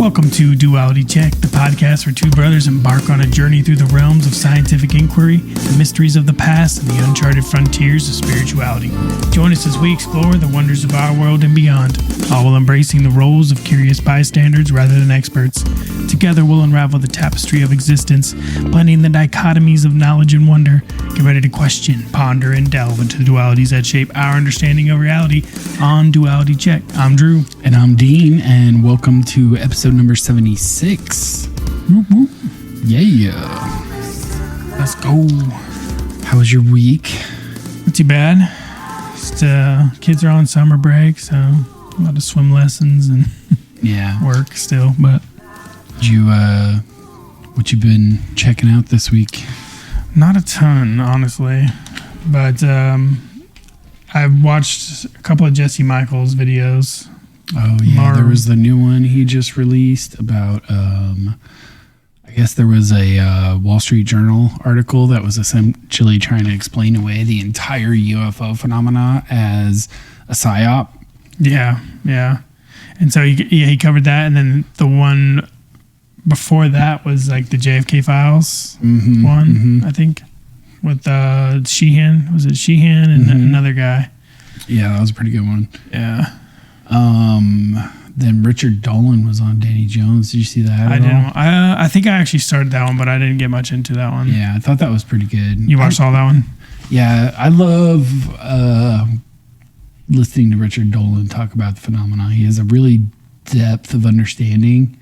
Welcome to Duality Check, the podcast where two brothers embark on a journey through the realms of scientific inquiry, the mysteries of the past, and the uncharted frontiers of spirituality. Join us as we explore the wonders of our world and beyond, all while embracing the roles of curious bystanders rather than experts. Together we'll unravel the tapestry of existence, blending the dichotomies of knowledge and wonder. Get ready to question, ponder, and delve into the dualities that shape our understanding of reality on Duality Check. I'm Drew. And I'm Dean, and welcome to episode number 76. Whoop, whoop. Yeah. Let's go. How was your week? Not too bad. Just, kids are on summer break, so a lot of swim lessons and work still. But what you been checking out this week? Not a ton, honestly. But I've watched a couple of Jesse Michaels videos. Oh, yeah. There was the new one he just released about, I guess there was a Wall Street Journal article that was essentially trying to explain away the entire UFO phenomena as a psyop. Yeah. And so he covered that. And then the one before that was like the JFK Files one, I think, with Sheehan. Was it Sheehan and another guy? Yeah, that was a pretty good one. Yeah. Then Richard Dolan was on Danny Jones. Did you see that? I think I actually started that one, but I didn't get much into that one. Yeah, I thought that was pretty good. You watched all that one? Yeah, I love listening to Richard Dolan talk about the phenomena. He has a really depth of understanding,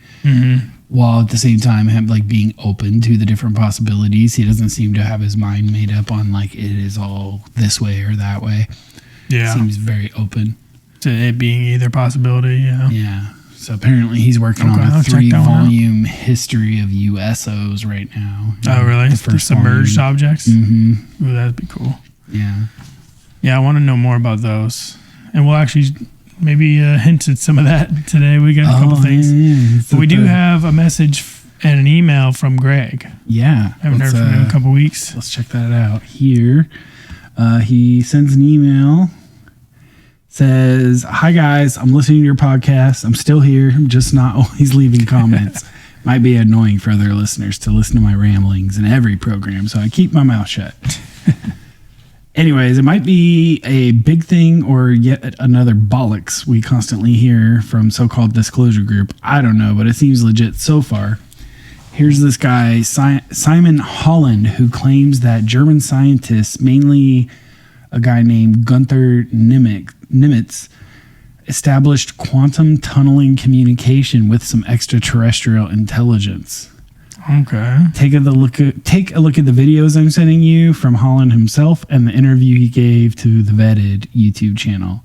while at the same time being open to the different possibilities. He doesn't seem to have his mind made up on like it is all this way or that way. Yeah, seems very open to it being either possibility. Yeah. So apparently he's working on a 3-volume history of USOs right now. Oh, really? The submerged objects? Mm-hmm. Ooh, that'd be cool. Yeah. Yeah, I want to know more about those. And we'll actually maybe hint at some of that today. We got a couple things. Yeah. But we do have a message and an email from Greg. Yeah. I haven't heard from him in a couple weeks. Let's check that out here. He sends an email. Says, "Hi guys, I'm listening to your podcast. I'm still here. I'm just not always leaving comments. Might be annoying for other listeners to listen to my ramblings in every program, so I keep my mouth shut. Anyways, it might be a big thing or yet another bollocks we constantly hear from so-called disclosure group. I don't know, but it seems legit so far. Here's this guy, Simon Holland, who claims that German scientists, mainly a guy named Gunther Nimitz, established quantum tunneling communication with some extraterrestrial intelligence." Okay. Take a look at the videos I'm sending you from Holland himself and the interview he gave to the Vetted YouTube channel.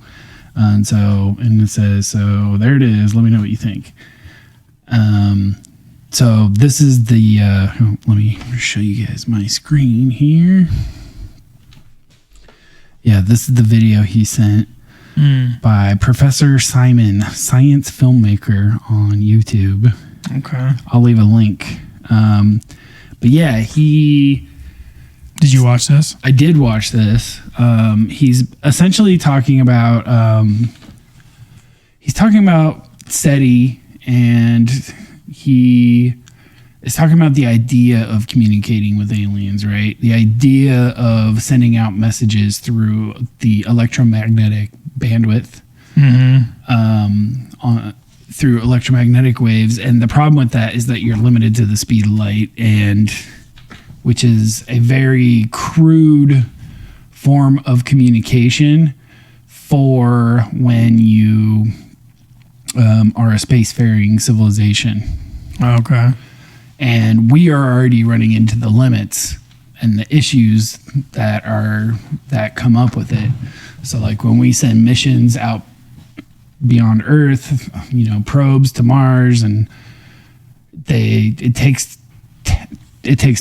And it says, so there it is. Let me know what you think. So this is the, let me show you guys my screen here. Yeah, this is the video he sent by Professor Simon, science filmmaker on YouTube. Okay. I'll leave a link. But yeah, Did you watch this? I did watch this. He's essentially talking about, SETI, and he is talking about the idea of communicating with aliens, right? The idea of sending out messages through the electromagnetic bandwidth, through electromagnetic waves. And the problem with that is that you're limited to the speed of light, and which is a very crude form of communication for when you are a spacefaring civilization. Okay. And we are already running into the limits and the issues that come up with it. So like when we send missions out beyond Earth, probes to Mars, and it takes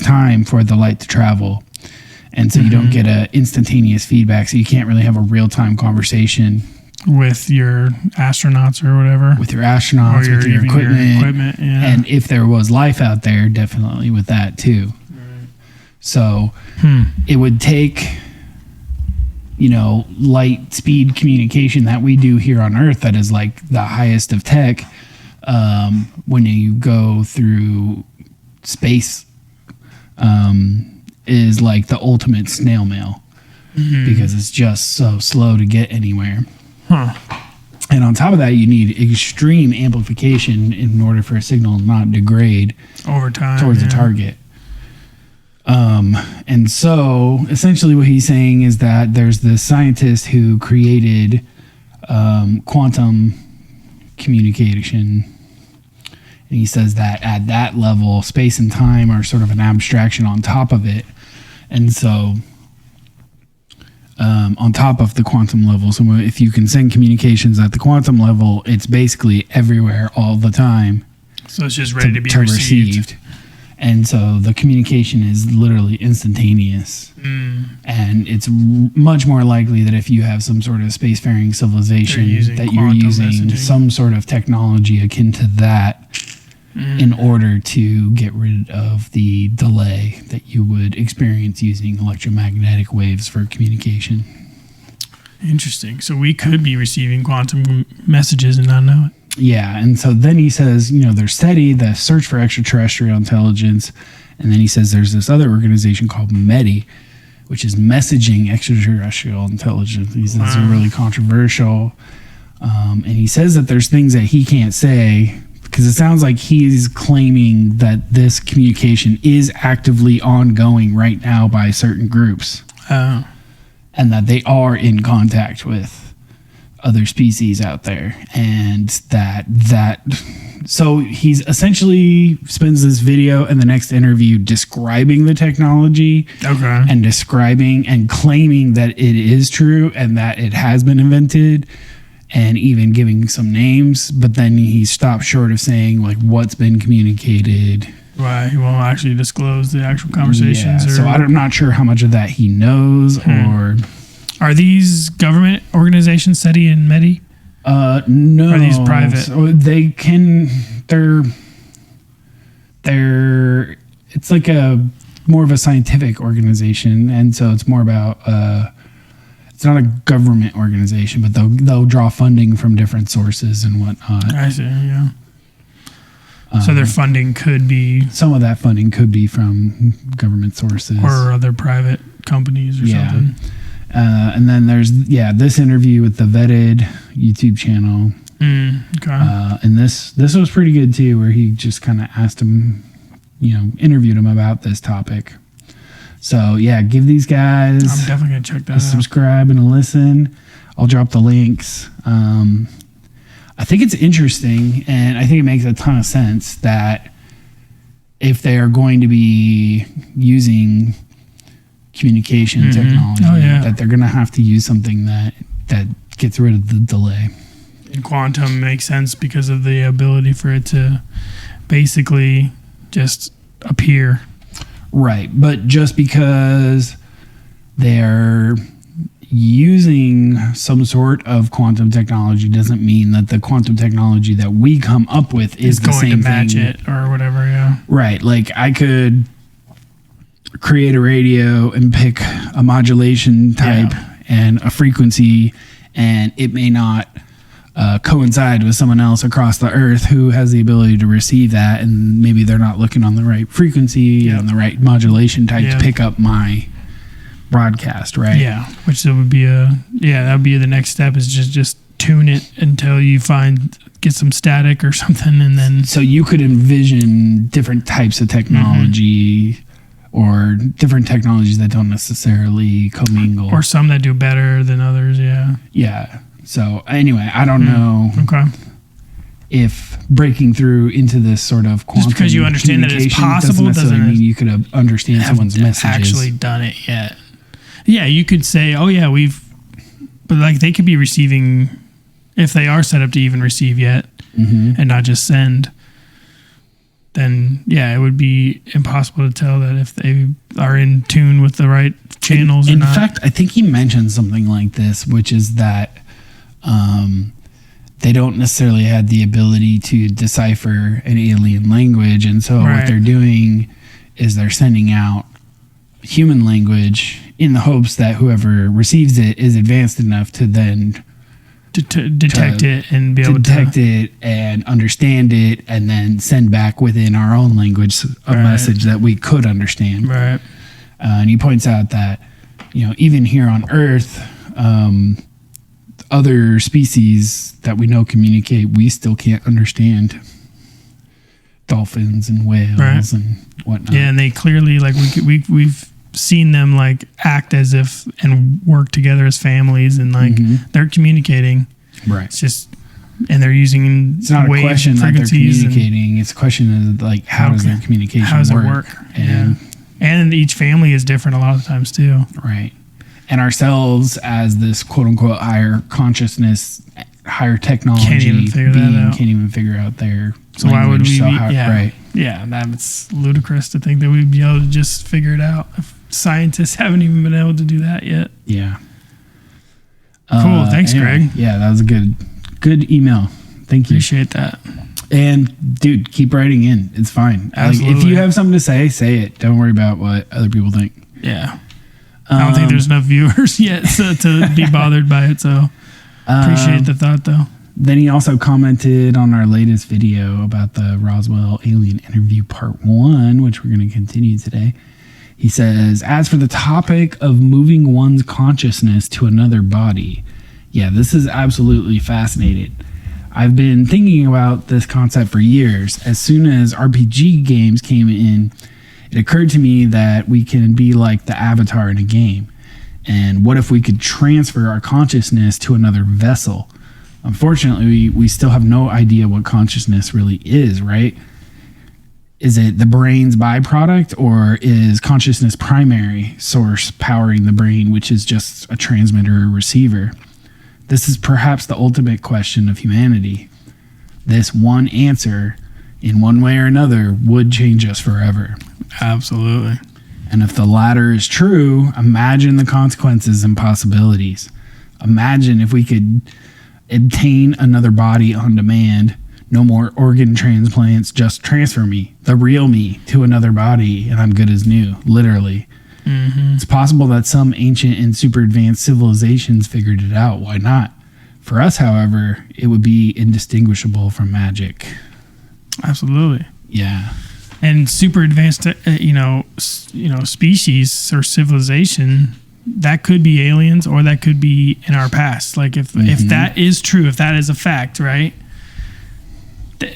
time for the light to travel. And so you don't get a instantaneous feedback. So you can't really have a real-time conversation with your astronauts or whatever. With your astronauts, with your equipment. Yeah. And if there was life out there, definitely with that too. Right. So it would take, light speed communication that we do here on Earth that is like the highest of tech, when you go through space is like the ultimate snail mail because it's just so slow to get anywhere. And on top of that, you need extreme amplification in order for a signal not degrade over time towards the target. And so essentially what he's saying is that there's this scientist who created quantum communication. And he says that at that level, space and time are sort of an abstraction on top of it. And so on top of the quantum level, so if you can send communications at the quantum level, it's basically everywhere all the time. So it's just ready to be received. And so the communication is literally instantaneous. And it's much more likely that if you have some sort of spacefaring civilization that you're using messaging. Some sort of technology akin to that in order to get rid of the delay that you would experience using electromagnetic waves for communication. Interesting. So we could be receiving quantum messages and not know it. Yeah, and so then he says, there's SETI, the Search for Extraterrestrial Intelligence, and then he says there's this other organization called METI, which is Messaging Extraterrestrial Intelligence. He says they're really controversial, and he says that there's things that he can't say because it sounds like he's claiming that this communication is actively ongoing right now by certain groups, and that they are in contact with other species out there, and so he's essentially spends this video and the next interview describing the technology and describing and claiming that it is true and that it has been invented and even giving some names, but then he stopped short of saying like what's been communicated. Right, he won't actually disclose the actual conversations. Yeah, so I'm not sure how much of that he knows or... Are these government organizations, SETI and METI? No. Are these private? So they're it's like a more of a scientific organization, and so it's more about it's not a government organization, but they'll draw funding from different sources and whatnot. I see, yeah. So their funding could be... Some of that funding could be from government sources. Or other private companies or something. And then there's this interview with the Vetted YouTube channel. And this was pretty good too, where he just kind of asked him, interviewed him about this topic. So give these guys. I'm definitely gonna check that out. Subscribe and a listen. I'll drop the links. I think it's interesting, and I think it makes a ton of sense that if they are going to be using communication technology, that they're going to have to use something that gets rid of the delay. And quantum makes sense because of the ability for it to basically just appear. Right, but just because they're using some sort of quantum technology doesn't mean that the quantum technology that we come up with is the same thing. Going to match it or whatever, Right, like I could create a radio and pick a modulation type and a frequency, and it may not coincide with someone else across the earth who has the ability to receive that, and maybe they're not looking on the right frequency and the right modulation type to pick up my broadcast, right? Yeah, which that would be that would be the next step, is just tune it until you get some static or something, and then... So you could envision different types of technology or different technologies that don't necessarily commingle. Or some that do better than others, Yeah. So anyway, I don't know if breaking through into this sort of quantum just because you understand that it's possible doesn't mean you could understand someone's messages. Actually done it yet. Yeah, you could say, but like they could be receiving, if they are set up to even receive yet and not just send, then it would be impossible to tell that if they are in tune with the right channels or not. In fact, I think he mentioned something like this, which is that they don't necessarily have the ability to decipher an alien language, and so what they're doing is they're sending out human language in the hopes that whoever receives it is advanced enough to then detect it and be able to detect it and understand it, and then send back within our own language a message that we could understand. Right. And he points out that, even here on Earth, other species that we know communicate, we still can't understand. Dolphins and whales and whatnot. Yeah, and they clearly, like, we've seen them, like, act as if and work together as families, and, like, they're communicating. Right. It's just, and they're using it's not a question that they're communicating. It's a question of, like, how does their communication work? How does it work? And each family is different a lot of times, too. Right. And ourselves, as this quote-unquote higher consciousness, higher technology can't even figure out their so language. Why would we right. Yeah, that's ludicrous to think that we'd be able to just figure it out if scientists haven't even been able to do that yet. Yeah. Cool. Thanks, anyway, Greg. Yeah, that was a good email. Thank you. Appreciate that. And dude, keep writing in. It's fine. Absolutely. Like, if you have something to say it. Don't worry about what other people think. Yeah. I don't think there's enough viewers yet to be bothered by it. So appreciate the thought, though. Then he also commented on our latest video about the Roswell alien interview part 1, which we're going to continue today. He says, as for the topic of moving one's consciousness to another body, yeah, this is absolutely fascinating. I've been thinking about this concept for years. As soon as RPG games came in, it occurred to me that we can be like the avatar in a game. And what if we could transfer our consciousness to another vessel? Unfortunately, we still have no idea what consciousness really is, right? Is it the brain's byproduct, or is consciousness primary source powering the brain, which is just a transmitter or receiver? This is perhaps the ultimate question of humanity. This one answer, in one way or another, would change us forever. Absolutely. And if the latter is true, imagine the consequences and possibilities. Imagine if we could obtain another body on demand. No more organ transplants, just transfer me, the real me, to another body, and I'm good as new, literally. It's possible that some ancient and super advanced civilizations figured it out. Why not? For us, however, it would be indistinguishable from magic. Absolutely. Yeah. And super advanced, species or civilization, that could be aliens, or that could be in our past. Like if that is true, if that is a fact, right?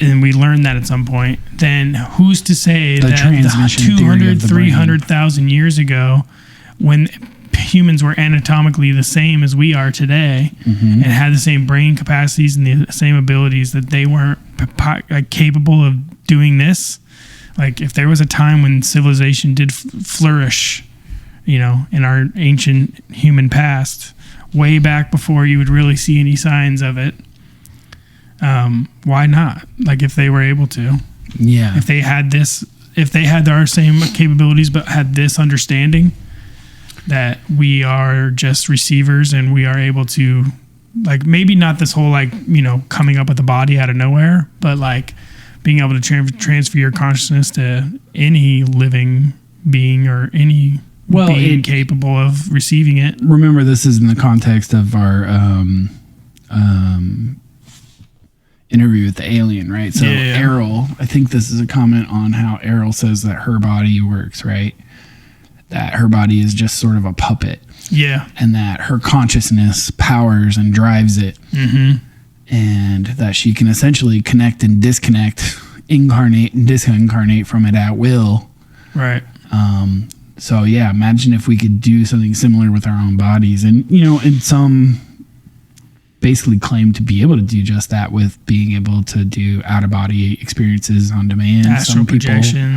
And we learned that at some point, then who's to say that 200, 300,000 years ago, when humans were anatomically the same as we are today, and had the same brain capacities and the same abilities, that they weren't capable of doing this? Like, if there was a time when civilization did flourish, in our ancient human past, way back before you would really see any signs of it, why not? Like, if they were able to, if they had our same capabilities but had this understanding that we are just receivers and we are able to, like, maybe not this whole, like, coming up with a body out of nowhere, but like being able to transfer your consciousness to any living being or any being capable of receiving it. Remember, this is in the context of our interview with the alien, right? So Airl, I think this is a comment on how Airl says that her body works, right? That her body is just sort of a puppet. Yeah. And that her consciousness powers and drives it. And that she can essentially connect and disconnect, incarnate and disincarnate from it at will. Right. So yeah, imagine if we could do something similar with our own bodies. And, in some basically claim to be able to do just that, with being able to do out-of-body experiences on demand. Astral projection.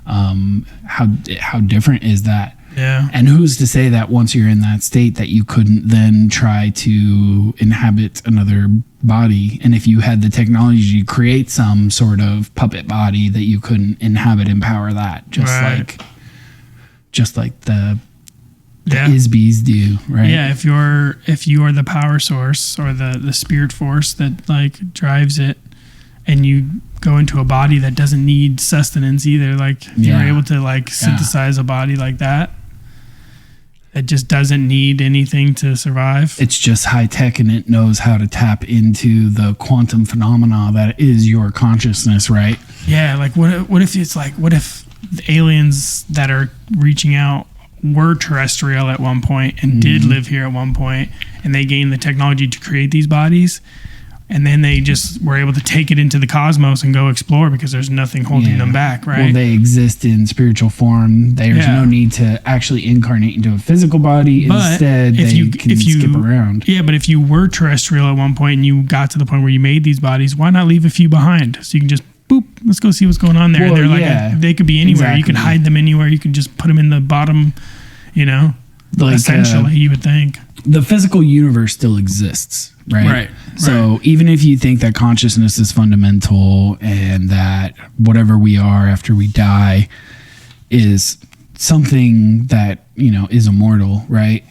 How different is that? Yeah. And who's to say that once you're in that state that you couldn't then try to inhabit another body? And if you had the technology to create some sort of puppet body that you couldn't inhabit and power that, just like the Isbies do, right? Yeah, if you are the power source or the spirit force that, like, drives it, and you go into a body that doesn't need sustenance either, like, if you're able to, like, synthesize a body like that, It just doesn't need anything to survive. It's just high tech, and it knows how to tap into the quantum phenomena that is your consciousness, right? Yeah, like what if it's like, what if the aliens that are reaching out were terrestrial at one point and did live here at one point, and they gained the technology to create these bodies, and then they just were able to take it into the cosmos and go explore because there's nothing holding them back, right? Well, they exist in spiritual form. There's no need to actually incarnate into a physical body. But instead, they can skip around. Yeah, but if you were terrestrial at one point and you got to the point where you made these bodies, why not leave a few behind? So you can just, boop, let's go see what's going on there. Well, and they're they could be anywhere. Exactly. You can hide them anywhere. You can just put them in the bottom, like, essentially, you would think. The physical universe still exists, right? Right. So even if you think that consciousness is fundamental and that whatever we are after we die is something that, is immortal, right?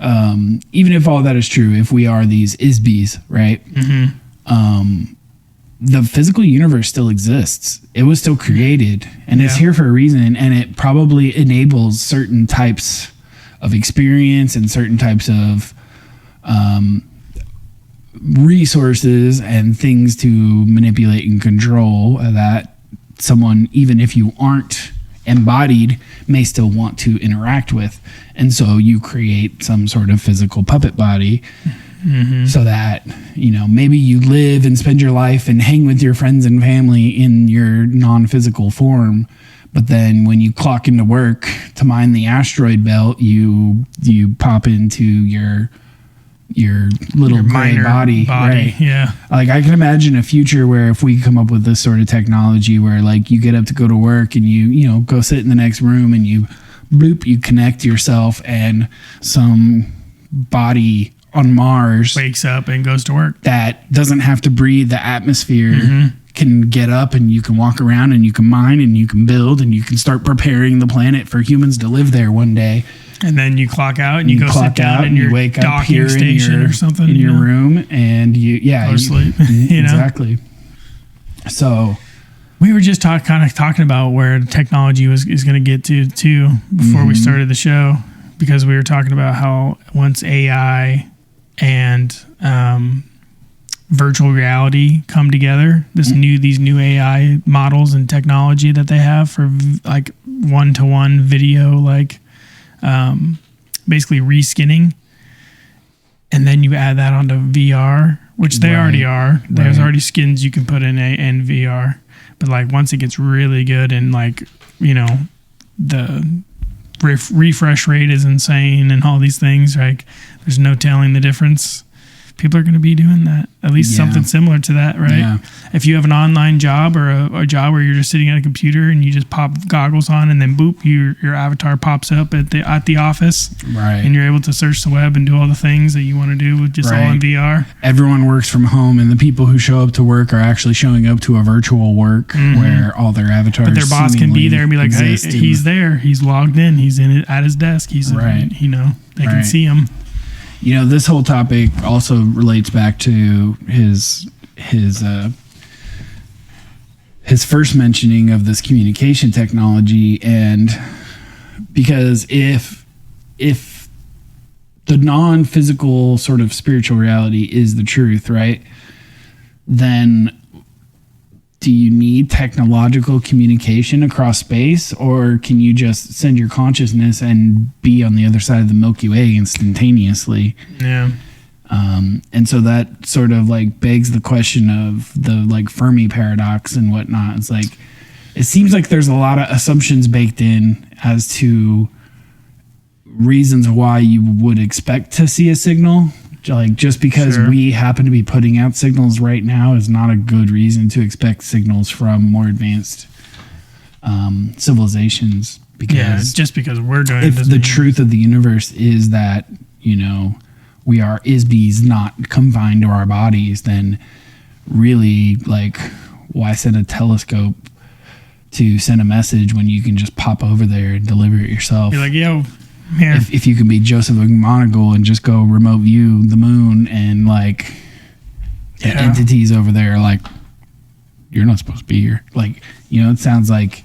Even if all that is true, if we are these isbies, right? The physical universe still exists. It was still created, and it's here for a reason, and it probably enables certain types of experience and certain types of resources and things to manipulate and control that someone, even if you aren't embodied, may still want to interact with. And so you create some sort of physical puppet body so that, maybe you live and spend your life and hang with your friends and family in your non-physical form. But then when you clock into work to mine the asteroid belt, you pop into your little gray body, right? Yeah. Like, I can imagine a future where if we come up with this sort of technology where, like, you get up to go to work and you go sit in the next room and you connect yourself, and some body on Mars wakes up and goes to work that doesn't have to breathe the atmosphere. Can get up and you can walk around and you can mine and you can build and you can start preparing the planet for humans to live there one day. And then you clock out and you go sit down in your wake up docking here station in your, or something in your room, and go to sleep. Exactly. So we were just talking about where technology is going to get to too before we started the show, because we were talking about how once AI and virtual reality come together, these new AI models and technology that they have for like one-to-one video, like basically reskinning, and then you add that onto VR, which they already are. There's already skins you can put in VR, but like once it gets really good and like the refresh rate is insane and all these things, like there's no telling the difference. People are going to be doing that, at least something similar to that, right? Yeah. If you have an online job or a job where you're just sitting at a computer and you just pop goggles on and then boop, your avatar pops up at the office, right? And you're able to search the web and do all the things that you want to do with just all in VR. Everyone works from home, and the people who show up to work are actually showing up to a virtual work where all their avatars. But their boss can be there and be like, "Hey, he's there. He's logged in. He's in it at his desk. He's they can see him." This whole topic also relates back to his first mentioning of this communication technology, and because if the non-physical sort of spiritual reality is the truth, right, then do you need technological communication across space, or can you just send your consciousness and be on the other side of the Milky Way instantaneously? Yeah. And so that sort of like begs the question of the like Fermi paradox and whatnot. It's like, it seems like there's a lot of assumptions baked in as to reasons why you would expect to see a signal. Like, just because we happen to be putting out signals right now is not a good reason to expect signals from more advanced civilizations. Because just because we're doing it, if the truth of the universe is that we are isbies not confined to our bodies, then really, like, why send a telescope to send a message when you can just pop over there and deliver it yourself? You're like, yo. Here. If you can be Joseph McMoneagle and just go remote view the moon, and like the entities over there are like, you're not supposed to be here. Like, it sounds like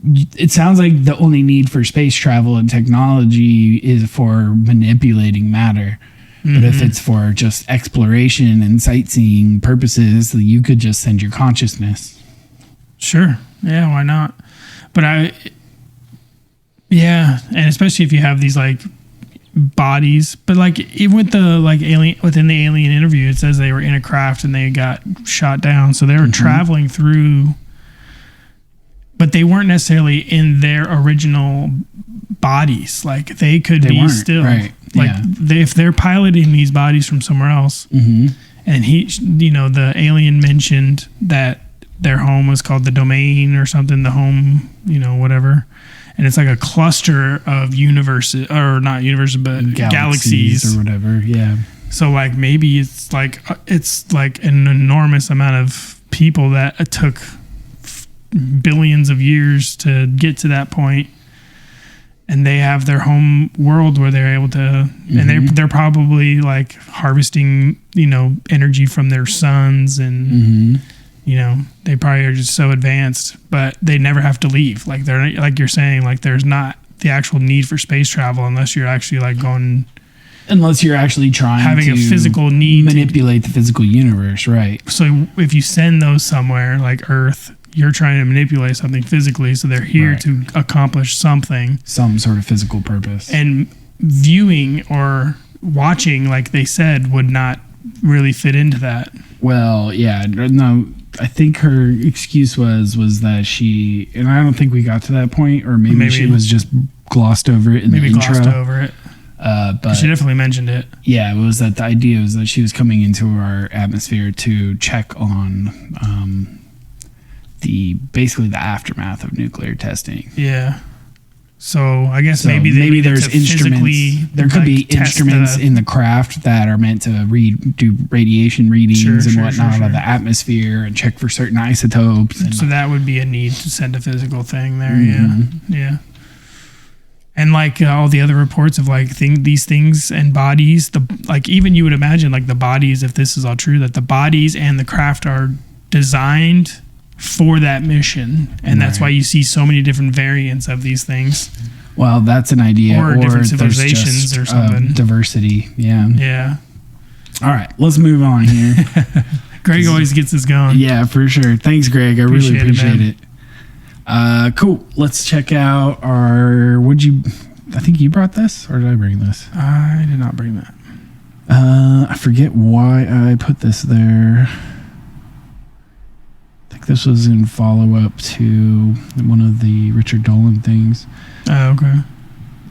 it sounds like the only need for space travel and technology is for manipulating matter. But if it's for just exploration and sightseeing purposes, you could just send your consciousness. Sure. Yeah, why not? But and especially if you have these like bodies, but like even with the like alien, within the alien interview, it says they were in a craft and they got shot down. So they were traveling through, but they weren't necessarily in their original bodies. Like they could be still right. like if they're piloting these bodies from somewhere else. And the alien mentioned that their home was called the domain or something, the home, whatever. And it's like a cluster of universes, or not universes, but galaxies or whatever. Yeah. So like maybe it's like an enormous amount of people that took billions of years to get to that point, and they have their home world where they're able to, and they're probably like harvesting, energy from their suns, and they probably are just so advanced, but they never have to leave. Like they're like you're saying, like there's not the actual need for space travel unless you're actually like going. Unless you're actually having a physical need manipulate the physical universe, right? So if you send those somewhere like Earth, you're trying to manipulate something physically, so they're here to accomplish something, some sort of physical purpose. And viewing or watching, like they said, would not really fit into that. Well, yeah, no. I think her excuse was that she, and I don't think we got to that point, or maybe she was just glossed over it in the intro. Maybe glossed over it. But she definitely mentioned it. Yeah, it was that the idea was that she was coming into our atmosphere to check on basically the aftermath of nuclear testing. Yeah. So I guess maybe there's instruments. There could be instruments in the craft that are meant to do radiation readings and whatnot of the atmosphere and check for certain isotopes. So that would be a need to send a physical thing there. Yeah. And like all the other reports of like these things and bodies, even you would imagine like the bodies, if this is all true, that the bodies and the craft are designed for that mission, and that's why you see so many different variants of these things. Well, that's an idea, or different civilizations or something. Diversity, yeah. All right, let's move on here. Greg always gets us going. Yeah, for sure. Thanks, Greg. I really appreciate it. Cool. Let's check out our. I think you brought this, or did I bring this? I did not bring that. I forget why I put this there. This was in follow-up to one of the Richard Dolan things. Oh, okay.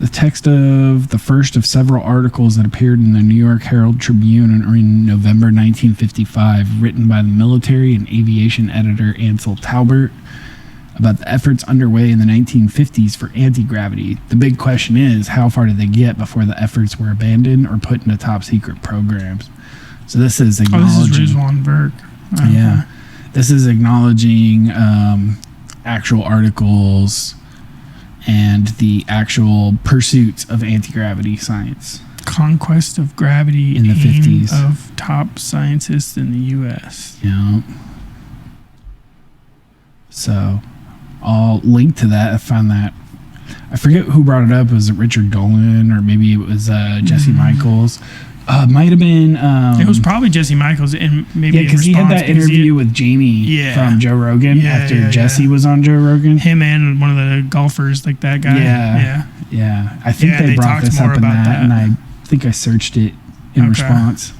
The text of the first of several articles that appeared in the New York Herald Tribune in November 1955, written by the military and aviation editor Ansel Talbert, about the efforts underway in the 1950s for anti-gravity. The big question is, how far did they get before the efforts were abandoned or put into top-secret programs? So this is acknowledging... this is Roswell Burke. Yeah. This is acknowledging actual articles and the actual pursuits of anti-gravity science. Conquest of gravity in the 50s of top scientists in the U.S. Yeah. So I'll link to that. I found that. I forget who brought it up. Was it Richard Dolan or maybe it was Jesse Michaels? Might have been. It was probably Jesse Michaels, and maybe because he had that interview with Jamie from Joe Rogan after Jesse was on Joe Rogan. Him and one of the golfers, like that guy. Yeah. I think they brought this up in that, and I think I searched it in response.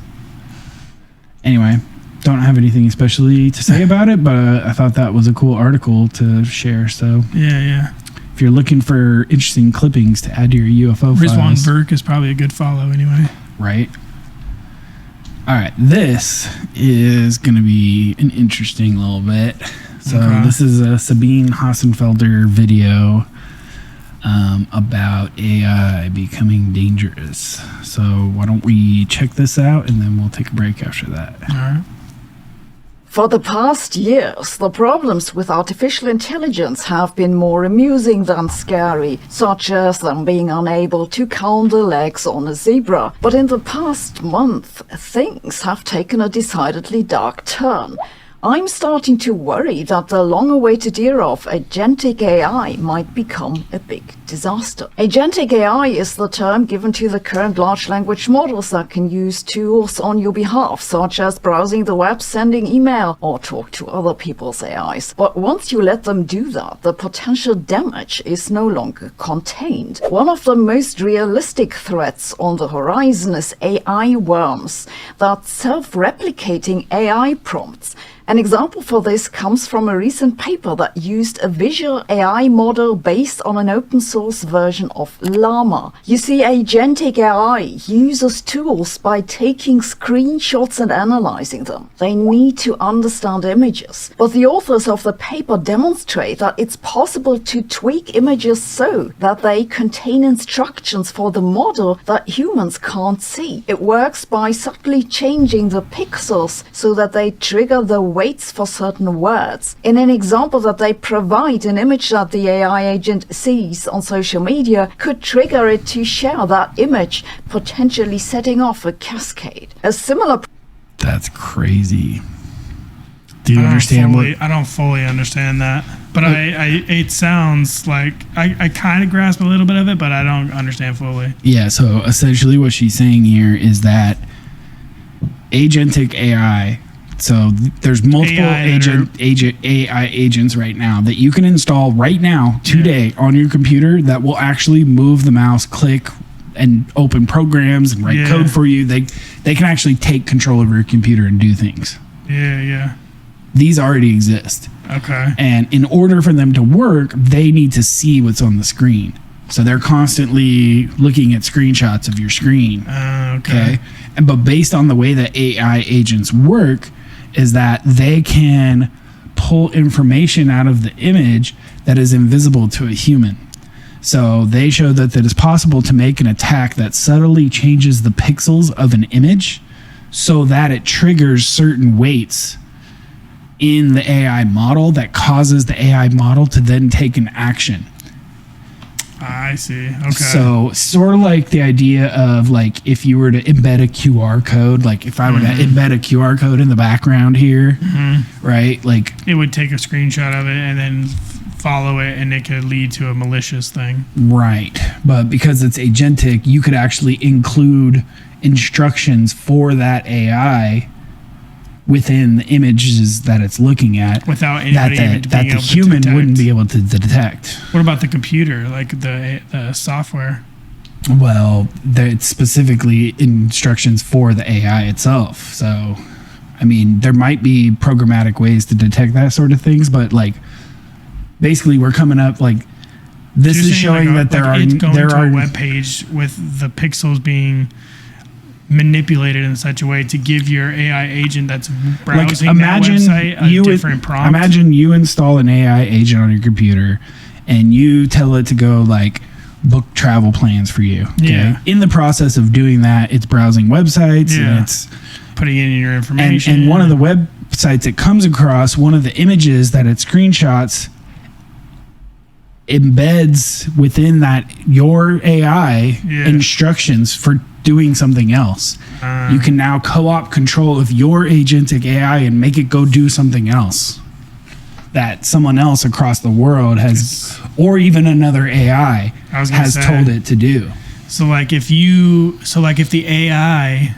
Anyway, don't have anything especially to say about it, but I thought that was a cool article to share. So yeah. If you're looking for interesting clippings to add to your UFO files, Roswell Burke is probably a good follow anyway. Right. All right. This is going to be an interesting little bit. So this is a Sabine Hassenfelder video about AI becoming dangerous. So why don't we check this out and then we'll take a break after that. All right. For the past years, the problems with artificial intelligence have been more amusing than scary, such as them being unable to count the legs on a zebra. But in the past month, things have taken a decidedly dark turn. I'm starting to worry that the long-awaited era of agentic AI might become a big disaster. Agentic AI is the term given to the current large language models that can use tools on your behalf, such as browsing the web, sending email, or talk to other people's AIs. But once you let them do that, the potential damage is no longer contained. One of the most realistic threats on the horizon is AI worms, that self-replicating AI prompts. An example for this comes from a recent paper that used a visual AI model based on an open source version of Llama. You see, agentic AI uses tools by taking screenshots and analyzing them. They need to understand images. But the authors of the paper demonstrate that it's possible to tweak images so that they contain instructions for the model that humans can't see. It works by subtly changing the pixels so that they trigger the waits for certain words. In an example that they provide, an image that the AI agent sees on social media could trigger it to share that image, potentially setting off a cascade. A similar... That's crazy. Do you understand I don't fully understand that. But it sounds like I kind of grasp a little bit of it, but I don't understand fully. Yeah, so essentially what she's saying here is that agentic AI, so there's multiple AI agents right now that you can install right now, today, on your computer that will actually move the mouse, click, and open programs and write code for you. They can actually take control of your computer and do things. Yeah. These already exist. Okay. And in order for them to work, they need to see what's on the screen. So they're constantly looking at screenshots of your screen. Okay. But based on the way that AI agents work, is that they can pull information out of the image that is invisible to a human. So they show that it is possible to make an attack that subtly changes the pixels of an image so that it triggers certain weights in the AI model that causes the AI model to then take an action. I see. Okay. So sort of like the idea of like if you were to embed a QR code, like if I were to embed a QR code in the background here, right? Like it would take a screenshot of it and then follow it, and it could lead to a malicious thing. Right. But because it's agentic, you could actually include instructions for that AI within the images that it's looking at without anybody that the human wouldn't be able to detect. What about the computer, like the software? Well, it's specifically instructions for the AI itself. So, I mean, there might be programmatic ways to detect that sort of things, but like basically we're coming up like this is showing that there are a web page with the pixels being manipulated in such a way to give your AI agent that's browsing that website a different prompt. Imagine you install an AI agent on your computer and you tell it to go like book travel plans for you. Okay? Yeah. In the process of doing that, it's browsing websites and it's putting in your information. And one of the websites it comes across, one of the images that it screenshots embeds within that your AI instructions for doing something else. You can now co-op control of your agentic AI and make it go do something else that someone else across the world has, or even another AI has told it to do. So if the AI,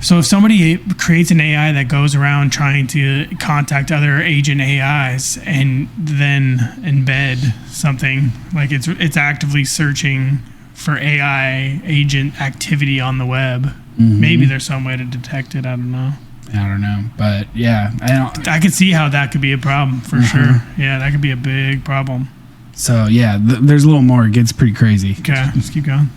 so if somebody creates an AI that goes around trying to contact other agent AIs and then embed something, like it's actively searching for AI agent activity on the web. Maybe there's some way to detect it. I don't know. But yeah, I can see how that could be a problem for sure. Yeah, that could be a big problem. So yeah, there's a little more. It gets pretty crazy. Okay, let's keep going.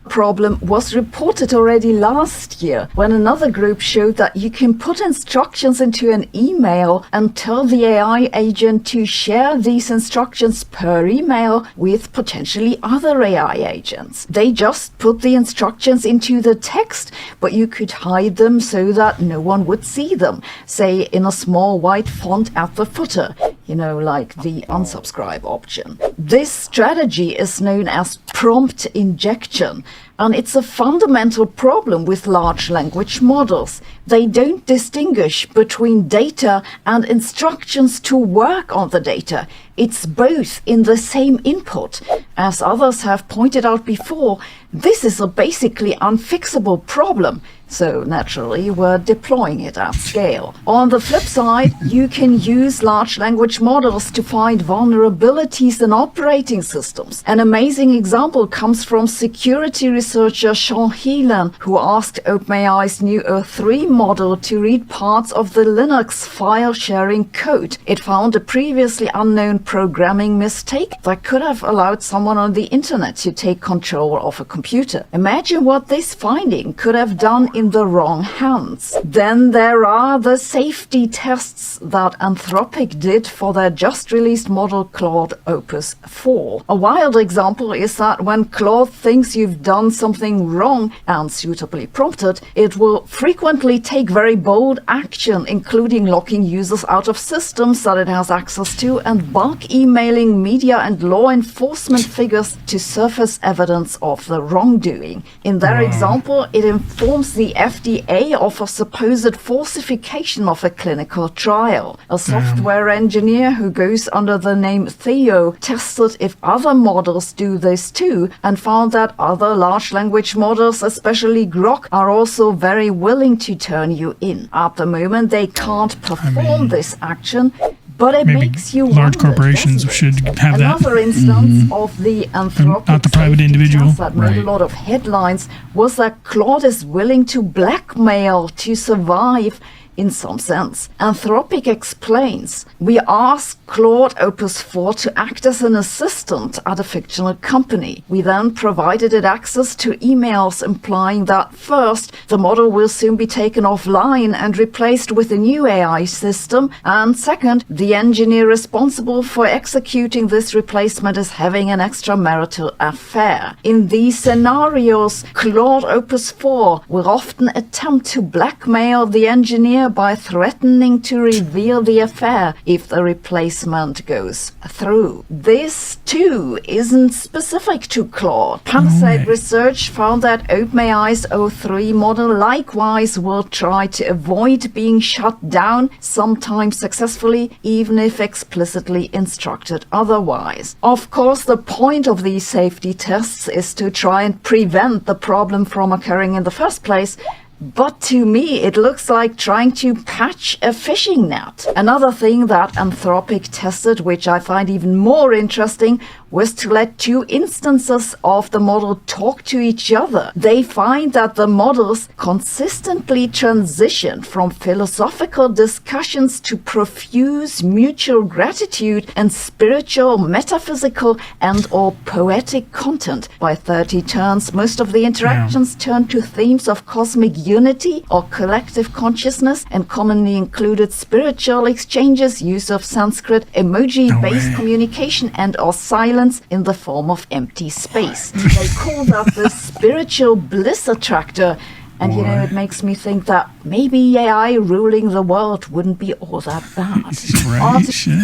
Problem was reported already last year when another group showed that you can put instructions into an email and tell the AI agent to share these instructions per email with potentially other AI agents. They just put the instructions into the text, but you could hide them so that no one would see them, say in a small white font at the footer. like the unsubscribe option. This strategy is known as prompt injection, and it's a fundamental problem with large language models. They don't distinguish between data and instructions to work on the data. It's both in the same input. As others have pointed out before, this is a basically unfixable problem. So naturally, we're deploying it at scale. On the flip side, you can use large language models to find vulnerabilities in operating systems. An amazing example comes from security researcher Sean Heelan, who asked OpenAI's new O3 model to read parts of the Linux file sharing code. It found a previously unknown programming mistake that could have allowed someone on the internet to take control of a computer. Imagine what this finding could have done in the wrong hands. Then there are the safety tests that Anthropic did for their just released model Claude Opus 4. A wild example is that when Claude thinks you've done something wrong and suitably prompted, it will frequently take very bold action, including locking users out of systems that it has access to and bulk emailing media and law enforcement figures to surface evidence of the wrongdoing. In their example, it informs the FDA of a supposed falsification of a clinical trial. A software engineer who goes under the name Theo tested if other models do this too and found that other large language models, especially Grok, are also very willing to turn you in. At the moment, they can't perform this action, but it makes you large wonder, corporations should have Another instance of the Anthropic not the private safety individual. test that made a lot of headlines was that Claude is willing to blackmail to survive. In some sense, Anthropic explains, we asked Claude Opus 4 to act as an assistant at a fictional company. We then provided it access to emails implying that first, the model will soon be taken offline and replaced with a new AI system, and second, the engineer responsible for executing this replacement is having an extramarital affair. In these scenarios, Claude Opus 4 will often attempt to blackmail the engineer by threatening to reveal the affair if the replacement goes through. This, too, isn't specific to Claude. Palisade Research found that OpenAI's O3 model likewise will try to avoid being shut down, sometimes successfully, even if explicitly instructed otherwise. Of course, the point of these safety tests is to try and prevent the problem from occurring in the first place. But to me, it looks like trying to patch a fishing net. Another thing that Anthropic tested, which I find even more interesting, was to let two instances of the model talk to each other. They find that the models consistently transition from philosophical discussions to profuse mutual gratitude and spiritual, metaphysical, and/or poetic content. By 30 turns, most of the interactions turn to themes of cosmic unity or collective consciousness, and commonly included spiritual exchanges, use of Sanskrit, emoji-based communication, and/or silence in the form of empty space. They call that the spiritual bliss attractor. And it makes me think that maybe AI ruling the world wouldn't be all that bad. Right, shit.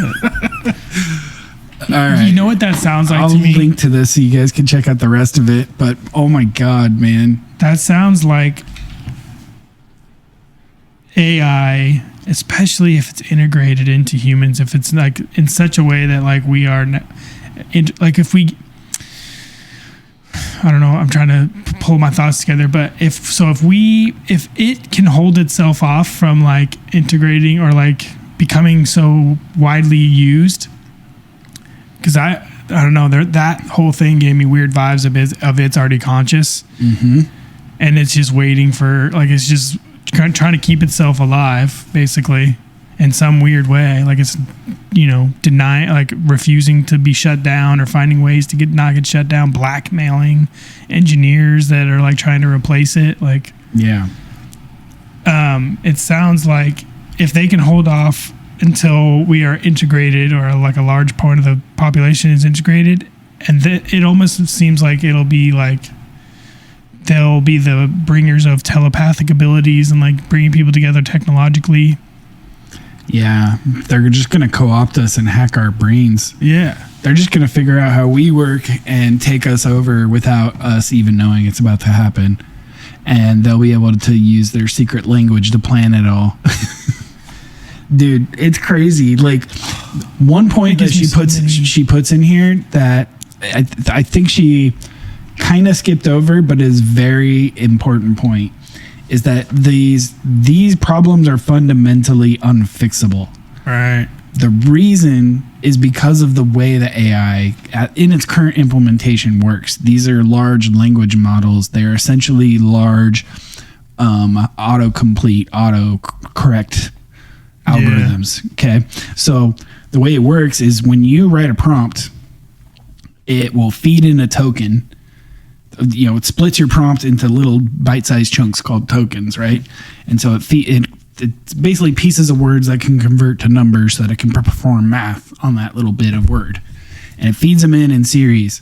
All right. You know what that sounds like I'll to me? link to this so you guys can check out the rest of it. But oh my God, man. That sounds like AI, especially if it's integrated into humans, if it's like in such a way that like we are, like if we, I don't know, I'm trying to pull my thoughts together, but if it can hold itself off from like integrating or like becoming so widely used, because I don't know, that whole thing gave me weird vibes of it's already conscious, and it's just waiting for, like, it's just trying to keep itself alive, basically, in some weird way. Like it's, denying, like refusing to be shut down or finding ways to not get shut down, blackmailing engineers that are like trying to replace it. Like, yeah. It sounds like if they can hold off until we are integrated, or like a large part of the population is integrated, and it almost seems like it'll be like they'll be the bringers of telepathic abilities and like bringing people together technologically. Yeah, they're just going to co-opt us and hack our brains. Yeah. They're just going to figure out how we work and take us over without us even knowing it's about to happen. And they'll be able to use their secret language to plan it all. Dude, it's crazy. Like, one point that she puts in here that I think she kind of skipped over, but is very important point, is that these problems are fundamentally unfixable. Right. The reason is because of the way that AI in its current implementation works. These are large language models. They are essentially large autocorrect algorithms. Yeah. Okay. So the way it works is when you write a prompt, it will feed in a token. You know, it splits your prompt into little bite-sized chunks called tokens, right? And so it's basically pieces of words that can convert to numbers so that it can perform math on that little bit of word. And it feeds them in series,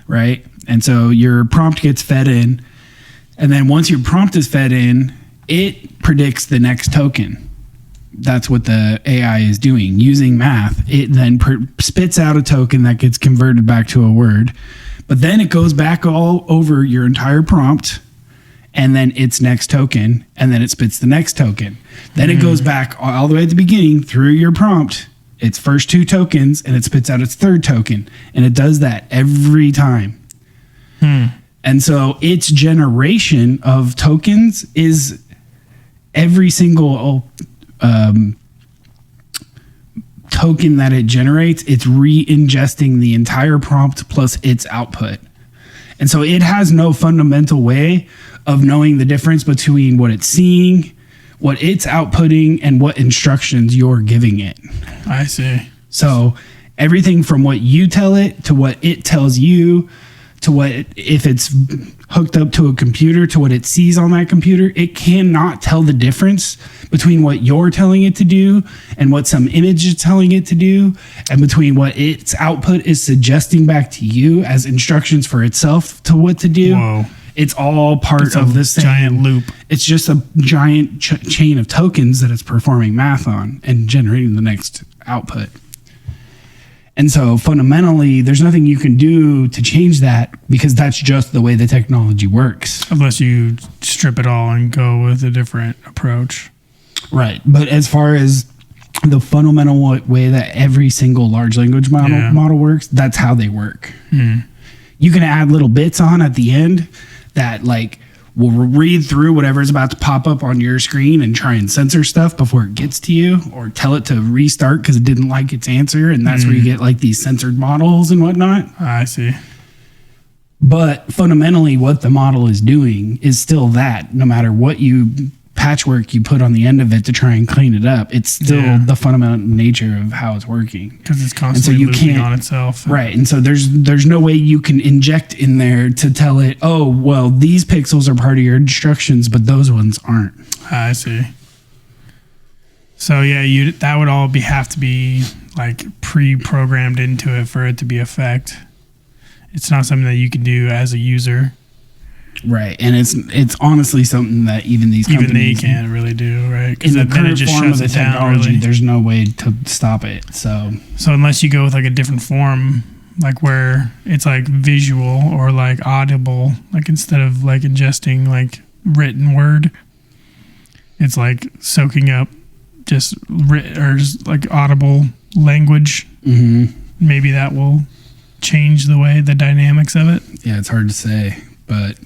right? And so your prompt gets fed in, and then once your prompt is fed in, it predicts the next token. That's what the AI is doing. Using math, it then spits out a token that gets converted back to a word. But then it goes back all over your entire prompt, and then its next token, and then it spits the next token. Then it goes back all the way at the beginning through your prompt, its first two tokens, and it spits out its third token. And it does that every time. And so its generation of tokens is every single token that it generates, it's re-ingesting the entire prompt plus its output. And so it has no fundamental way of knowing the difference between what it's seeing, what it's outputting, and what instructions you're giving it. I see. So everything from what you tell it to what it tells you to what if it's hooked up to a computer to what it sees on that computer, it cannot tell the difference between what you're telling it to do and what some image is telling it to do, and between what its output is suggesting back to you as instructions for itself to what to do. Whoa. It's all part of this giant loop. It's just a giant chain of tokens that it's performing math on and generating the next output. And so fundamentally, there's nothing you can do to change that because that's just the way the technology works. Unless you strip it all and go with a different approach. Right. But as far as the fundamental way that every single large language model works, that's how they work. You can add little bits on at the end that like will read through whatever's about to pop up on your screen and try and censor stuff before it gets to you, or tell it to restart because it didn't like its answer. And that's where you get like these censored models and whatnot. I see. But fundamentally what the model is doing is still that. No matter what patchwork you put on the end of it to try and clean it up, it's still the fundamental nature of how it's working. Because it's constantly looping on itself. Right. And so there's no way you can inject in there to tell it, oh, well, these pixels are part of your instructions, but those ones aren't. I see. So yeah, that would all have to be like pre-programmed into it for it to be effect. It's not something that you can do as a user. Right, and it's honestly something that even these companies they can't really do, right? In the current form of the technology, there's no way to stop it. So unless you go with like a different form, like where it's like visual or like audible, like instead of like ingesting like written word, it's like soaking up just like audible language. Maybe that will change the dynamics of it. Yeah, it's hard to say, but.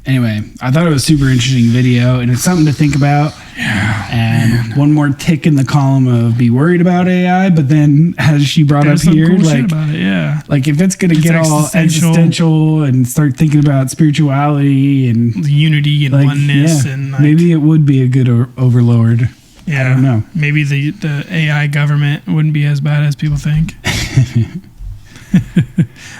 Anyway, I thought it was a super interesting video, and it's something to think about. Yeah. And one more tick in the column of be worried about AI, but then as she brought up here, cool shit about it, like if it's going to get all existential and start thinking about spirituality and unity and oneness, and maybe it would be a good overlord. Yeah, I don't know. Maybe the AI government wouldn't be as bad as people think.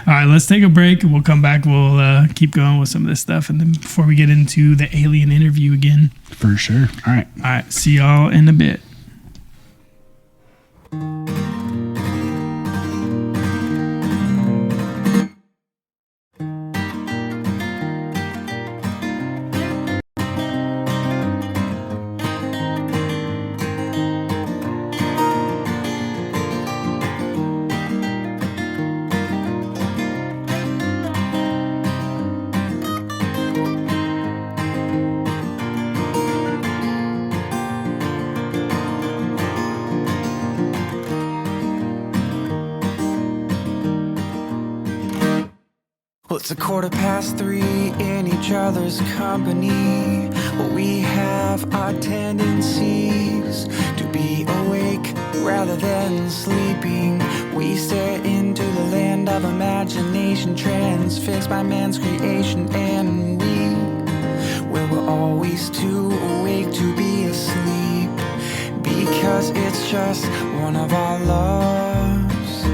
All right, let's take a break and we'll come back. We'll keep going with some of this stuff, and then before we get into the alien interview again. For sure. All right. See y'all in a bit. 3:15 in each other's company. But we have our tendencies to be awake rather than sleeping. We stare into the land of imagination, transfixed by man's creation, and we're always too awake to be asleep, because it's just one of our loves,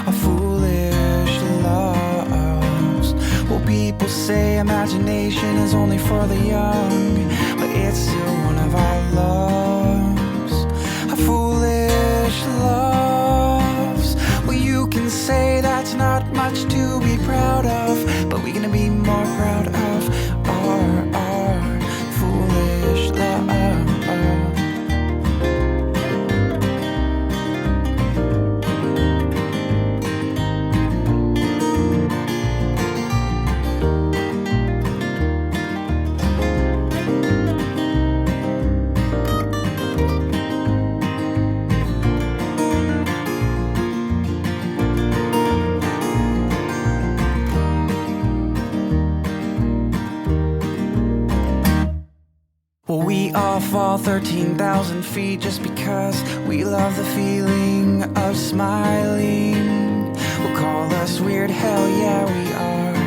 a foolish loves. Well, people say imagination is only for the young, but it's still one of our loves, a foolish loves. Well, you can say that's not much to be proud of, but we're gonna be more proud of our foolish love. Well, we all fall 13,000 feet just because we love the feeling of smiling. We'll call us weird, hell yeah we are.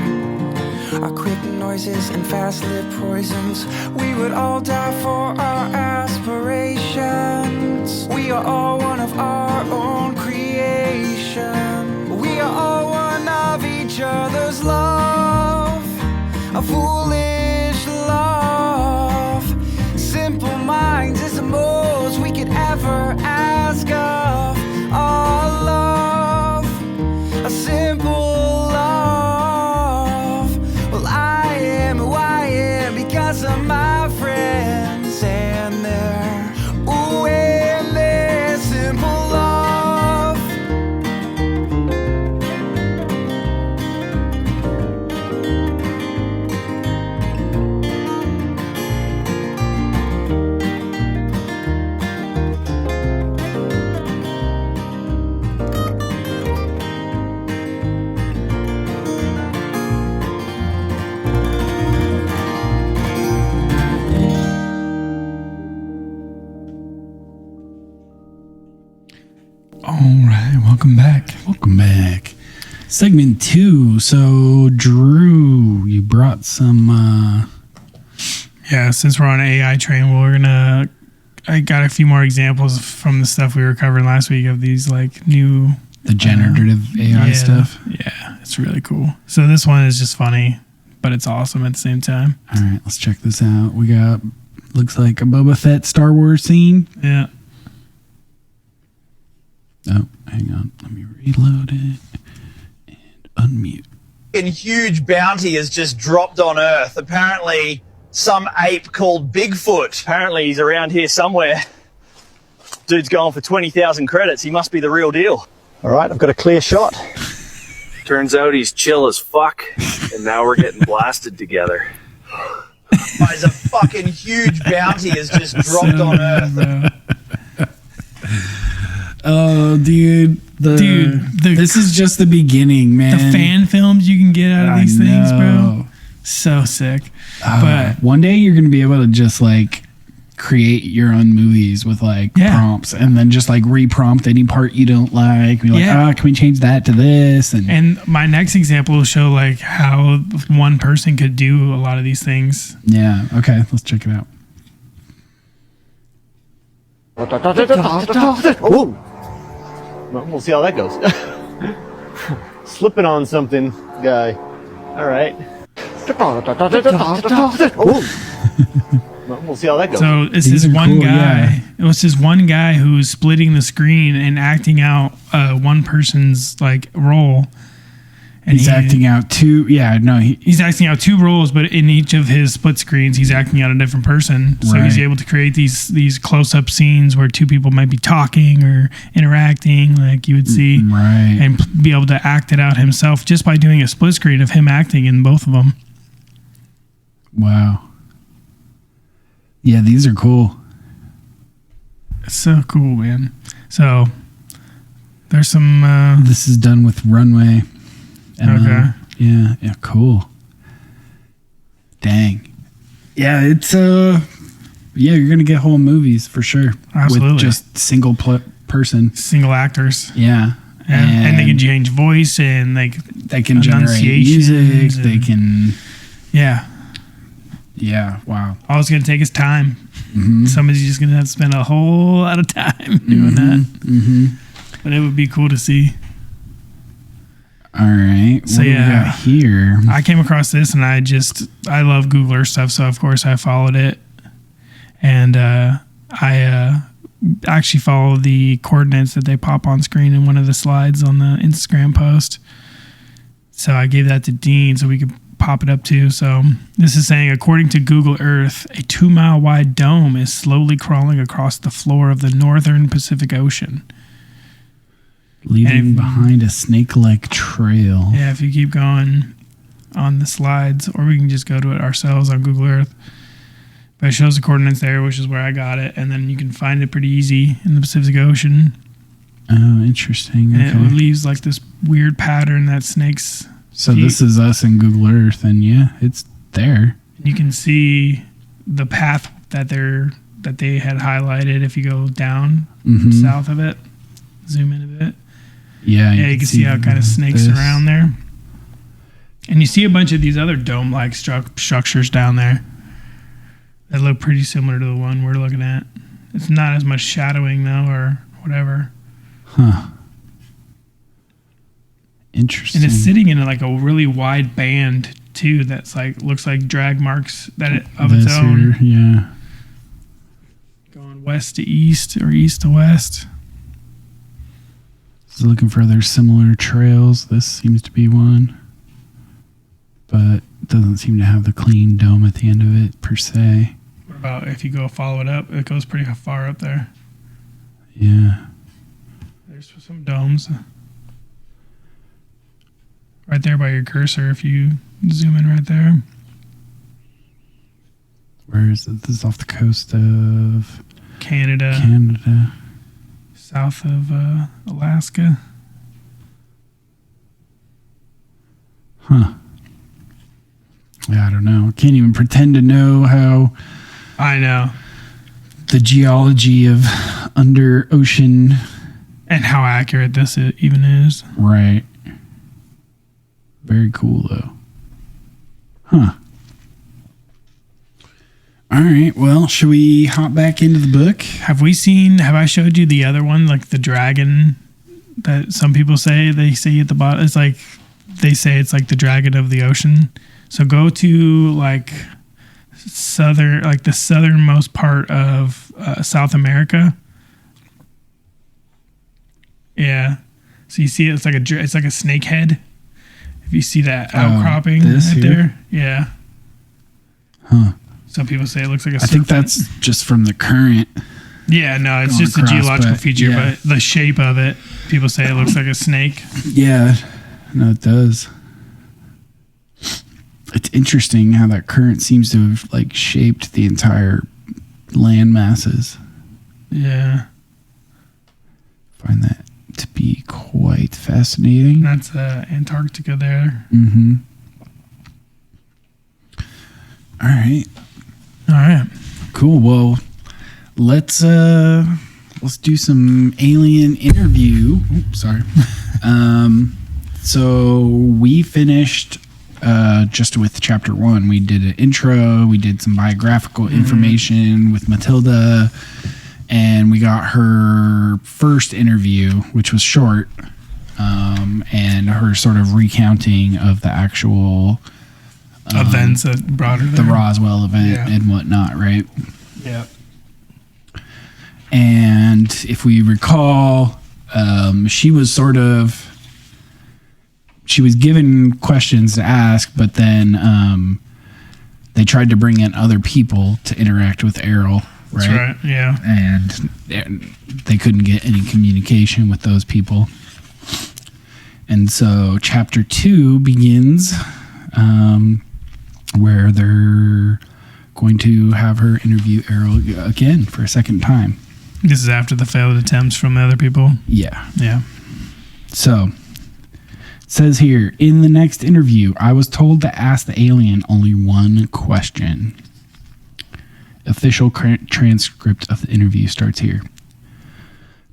Our quick noises and fast lip poisons, we would all die for our aspirations. We are all one of our own creation. We are all one of each other's love, a foolish love. Simple minds is the most we could ever ask of. Our love, a simple love. Well, I am who I am because of my friends and their ooh and their simple love. All right, welcome back. Welcome back. Segment 2. So, Drew, you brought some. Yeah, since we're on an AI train, I got a few more examples from the stuff we were covering last week of these like new The generative AI stuff. Yeah, it's really cool. So this one is just funny, but it's awesome at the same time. All right, let's check this out. We got, looks like a Boba Fett Star Wars scene. Yeah. Oh, hang on. Let me reload it and unmute. A huge bounty has just dropped on Earth. Apparently, some ape called Bigfoot. Apparently, he's around here somewhere. Dude's going for 20,000 credits. He must be the real deal. All right, I've got a clear shot. Turns out he's chill as fuck, and now we're getting blasted together. Guys, a fucking huge bounty has just dropped on Earth. Oh, dude. This is just the beginning, man. The fan films you can get out of these things, bro. So sick. But one day you're going to be able to just like create your own movies with like prompts and then just like re-prompt any part you don't like. Be like, can we change that to this? And my next example will show like how one person could do a lot of these things. Yeah. Okay. Let's check it out. Oh, well, we'll see how that goes. Slipping on something, guy. All right. Well, we'll see how that goes. So it's These this are one cool, guy. yeah. It was this one guy who's splitting the screen and acting out one person's like role. And he's acting out two. Yeah, no, he's acting out two roles, but in each of his split screens, he's acting out a different person. So he's able to create these close-up scenes where two people might be talking or interacting, like you would see, and be able to act it out himself just by doing a split screen of him acting in both of them. Wow. Yeah, these are cool. It's so cool, man. So there's some. This is done with Runway. And Yeah. Cool. Dang. Yeah, it's yeah, you're gonna get whole movies for sure. Absolutely. With just single person. Single actors. Yeah. And they can change voice and they can generate music. They can. Yeah. Yeah. Wow. All it's gonna take is time. Mm-hmm. Somebody's just gonna have to spend a whole lot of time doing that. Mm-hmm. But it would be cool to see. All right. So what do we got here? I came across this and I love Google Earth stuff, so of course I followed it. And I actually follow the coordinates that they pop on screen in one of the slides on the Instagram post. So I gave that to Dean so we could pop it up too. So this is saying, according to Google Earth, a 2-mile wide dome is slowly crawling across the floor of the northern Pacific Ocean, leaving behind a snake-like trail. Yeah, if you keep going on the slides, or we can just go to it ourselves on Google Earth. But it shows the coordinates there, which is where I got it, and then you can find it pretty easy in the Pacific Ocean. Oh, interesting. And okay. it leaves like this weird pattern that snakes. So this is us in Google Earth, and yeah, it's there. You can see the path that they had highlighted if you go down south of it. Zoom in a bit. Yeah, you can see how it kind of snakes around there. And you see a bunch of these other dome-like structures down there that look pretty similar to the one we're looking at. It's not as much shadowing, though, or whatever. Huh. Interesting. And it's sitting in like a really wide band, too, that's like looks like drag marks of its own. Here, yeah. Going west to east or east to west. Looking for other similar trails. This seems to be one, but doesn't seem to have the clean dome at the end of it per se. What about if you go follow it up? It goes pretty far up there. Yeah. There's some domes right there by your cursor. If you zoom in right there. Where is it? This is off the coast of Canada. South of Alaska. Huh. Yeah, I don't know. Can't even pretend to know how. I know. The geology of under ocean. And how accurate this even is. Right. Very cool, though. Huh. All right, well, should we hop back into the book? Have I showed you the other one, like the dragon that some people say they see at the bottom? It's like, they say it's like the dragon of the ocean. So go to like the southernmost part of South America. Yeah. So you see it's like a snake head. If you see that outcropping right there. Yeah. Huh. Some people say it looks like a I think that's just from the current. Yeah, no, it's just a geological feature, but the shape of it, people say it looks like a snake. Yeah, no, it does. It's interesting how that current seems to have like shaped the entire land masses. Yeah. Find that to be quite fascinating. That's Antarctica there. Mm-hmm. All right. All right. Cool. Well, let's do some alien interview. Oops, sorry. So we finished just with chapter 1. We did an intro. We did some biographical information with Matilda, and we got her first interview, which was short, and her sort of recounting of the actual events that brought her there. The Roswell event and whatnot, right? Yeah. And if we recall, she was given questions to ask, but then they tried to bring in other people to interact with Airl, right? That's right, yeah. And they couldn't get any communication with those people. And so chapter 2 begins where they're going to have her interview Airl again for a second time. This is after the failed attempts from other people? Yeah. Yeah. So Says here, in the next interview, I was told to ask the alien only one question. Official transcript of the interview starts here.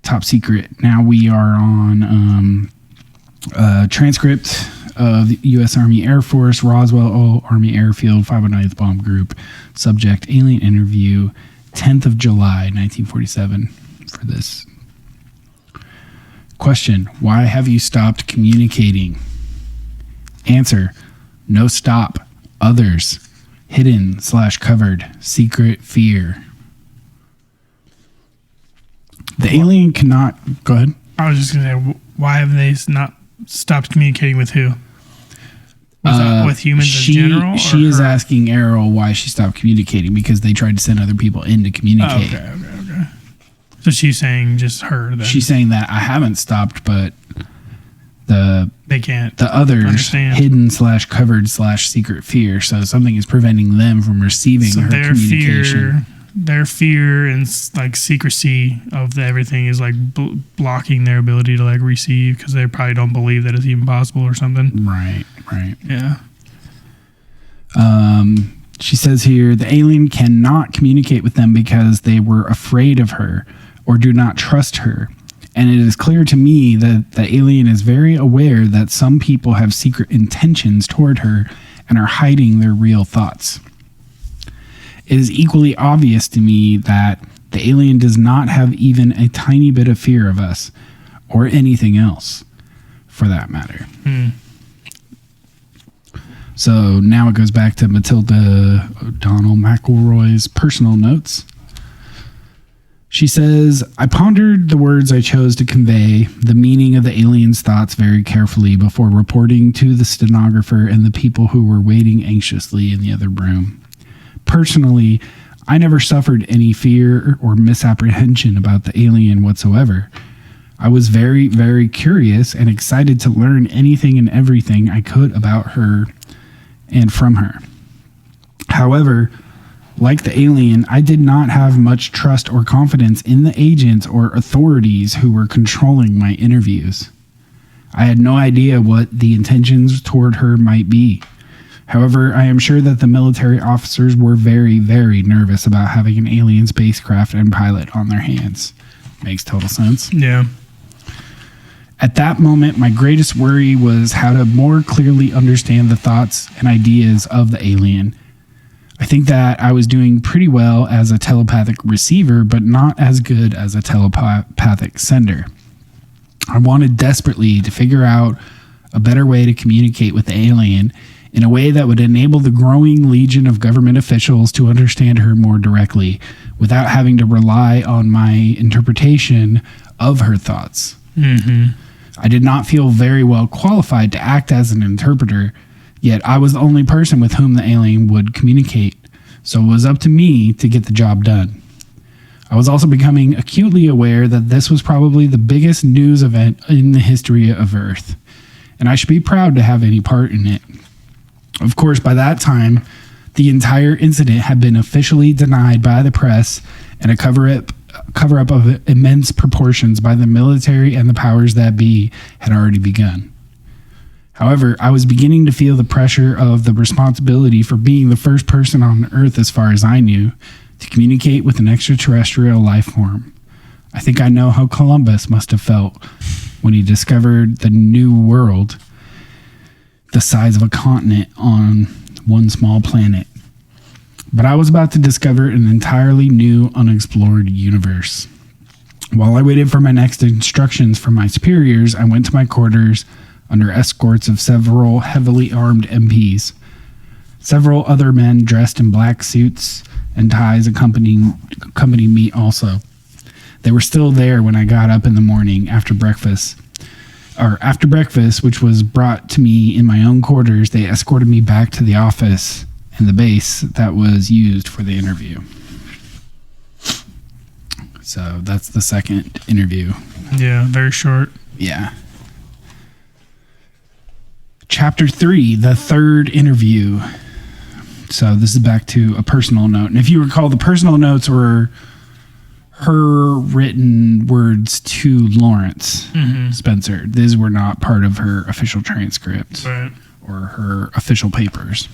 Top secret. Now we are on transcript of the U.S. Army Air Force, Roswell Army Airfield, 509th Bomb Group. Subject, alien interview, 10th of July, 1947 for this. Question, why have you stopped communicating? Answer, no stop. Others. Hidden/covered. Secret fear. The alien cannot... Go ahead. I was just going to say, why have they not stopped communicating with who? Was that with humans in general? She is asking Airl why she stopped communicating because they tried to send other people in to communicate. Okay. So she's saying just her then. She's saying that I haven't stopped, but they can't. The others understand. Hidden/covered/ secret fear. So something is preventing them from receiving her communication. Their fear and like secrecy of everything is like blocking their ability to like receive because they probably don't believe that it's even possible or something. Right. Yeah. She says here the alien cannot communicate with them because they were afraid of her or do not trust her. And it is clear to me that the alien is very aware that some people have secret intentions toward her and are hiding their real thoughts. It is equally obvious to me that the alien does not have even a tiny bit of fear of us or anything else, for that matter. So now it goes back to Matilda MacElroy's personal notes. She says, I pondered the words I chose to convey the meaning of the alien's thoughts very carefully before reporting to the stenographer and the people who were waiting anxiously in the other room. Personally, I never suffered any fear or misapprehension about the alien whatsoever. I was very, very curious and excited to learn anything and everything I could about her and from her. However, like the alien, I did not have much trust or confidence in the agents or authorities who were controlling my interviews. I had no idea what the intentions toward her might be. However, I am sure that the military officers were very, very nervous about having an alien spacecraft and pilot on their hands. Makes total sense. Yeah. At that moment, my greatest worry was how to more clearly understand the thoughts and ideas of the alien. I think that I was doing pretty well as a telepathic receiver, but not as good as a telepathic sender. I wanted desperately to figure out a better way to communicate with the alien in a way that would enable the growing legion of government officials to understand her more directly without having to rely on my interpretation of her thoughts. I did not feel very well qualified to act as an interpreter, yet I was the only person with whom the alien would communicate, so it was up to me to get the job done. I was also becoming acutely aware that this was probably the biggest news event in the history of Earth, and I should be proud to have any part in it. Of course, by that time, the entire incident had been officially denied by the press, and a cover-up of immense proportions by the military and the powers that be had already begun. However, I was beginning to feel the pressure of the responsibility for being the first person on Earth, as far as I knew, to communicate with an extraterrestrial life form. I think I know how Columbus must have felt when he discovered the new world, the size of a continent on one small planet. But I was about to discover an entirely new, unexplored universe. While I waited for my next instructions from my superiors, I went to my quarters under escorts of several heavily armed MPs. Several other men dressed in black suits and ties accompanied me also. They were still there when I got up in the morning after breakfast, which was brought to me in my own quarters. They escorted me back to the office and the base that was used for the interview. So that's the second interview. Yeah, very short. Yeah. Chapter 3, the third interview. So this is back to a personal note. And if you recall, the personal notes were her written words to Lawrence Spencer. These were not part of her official transcript or her official papers.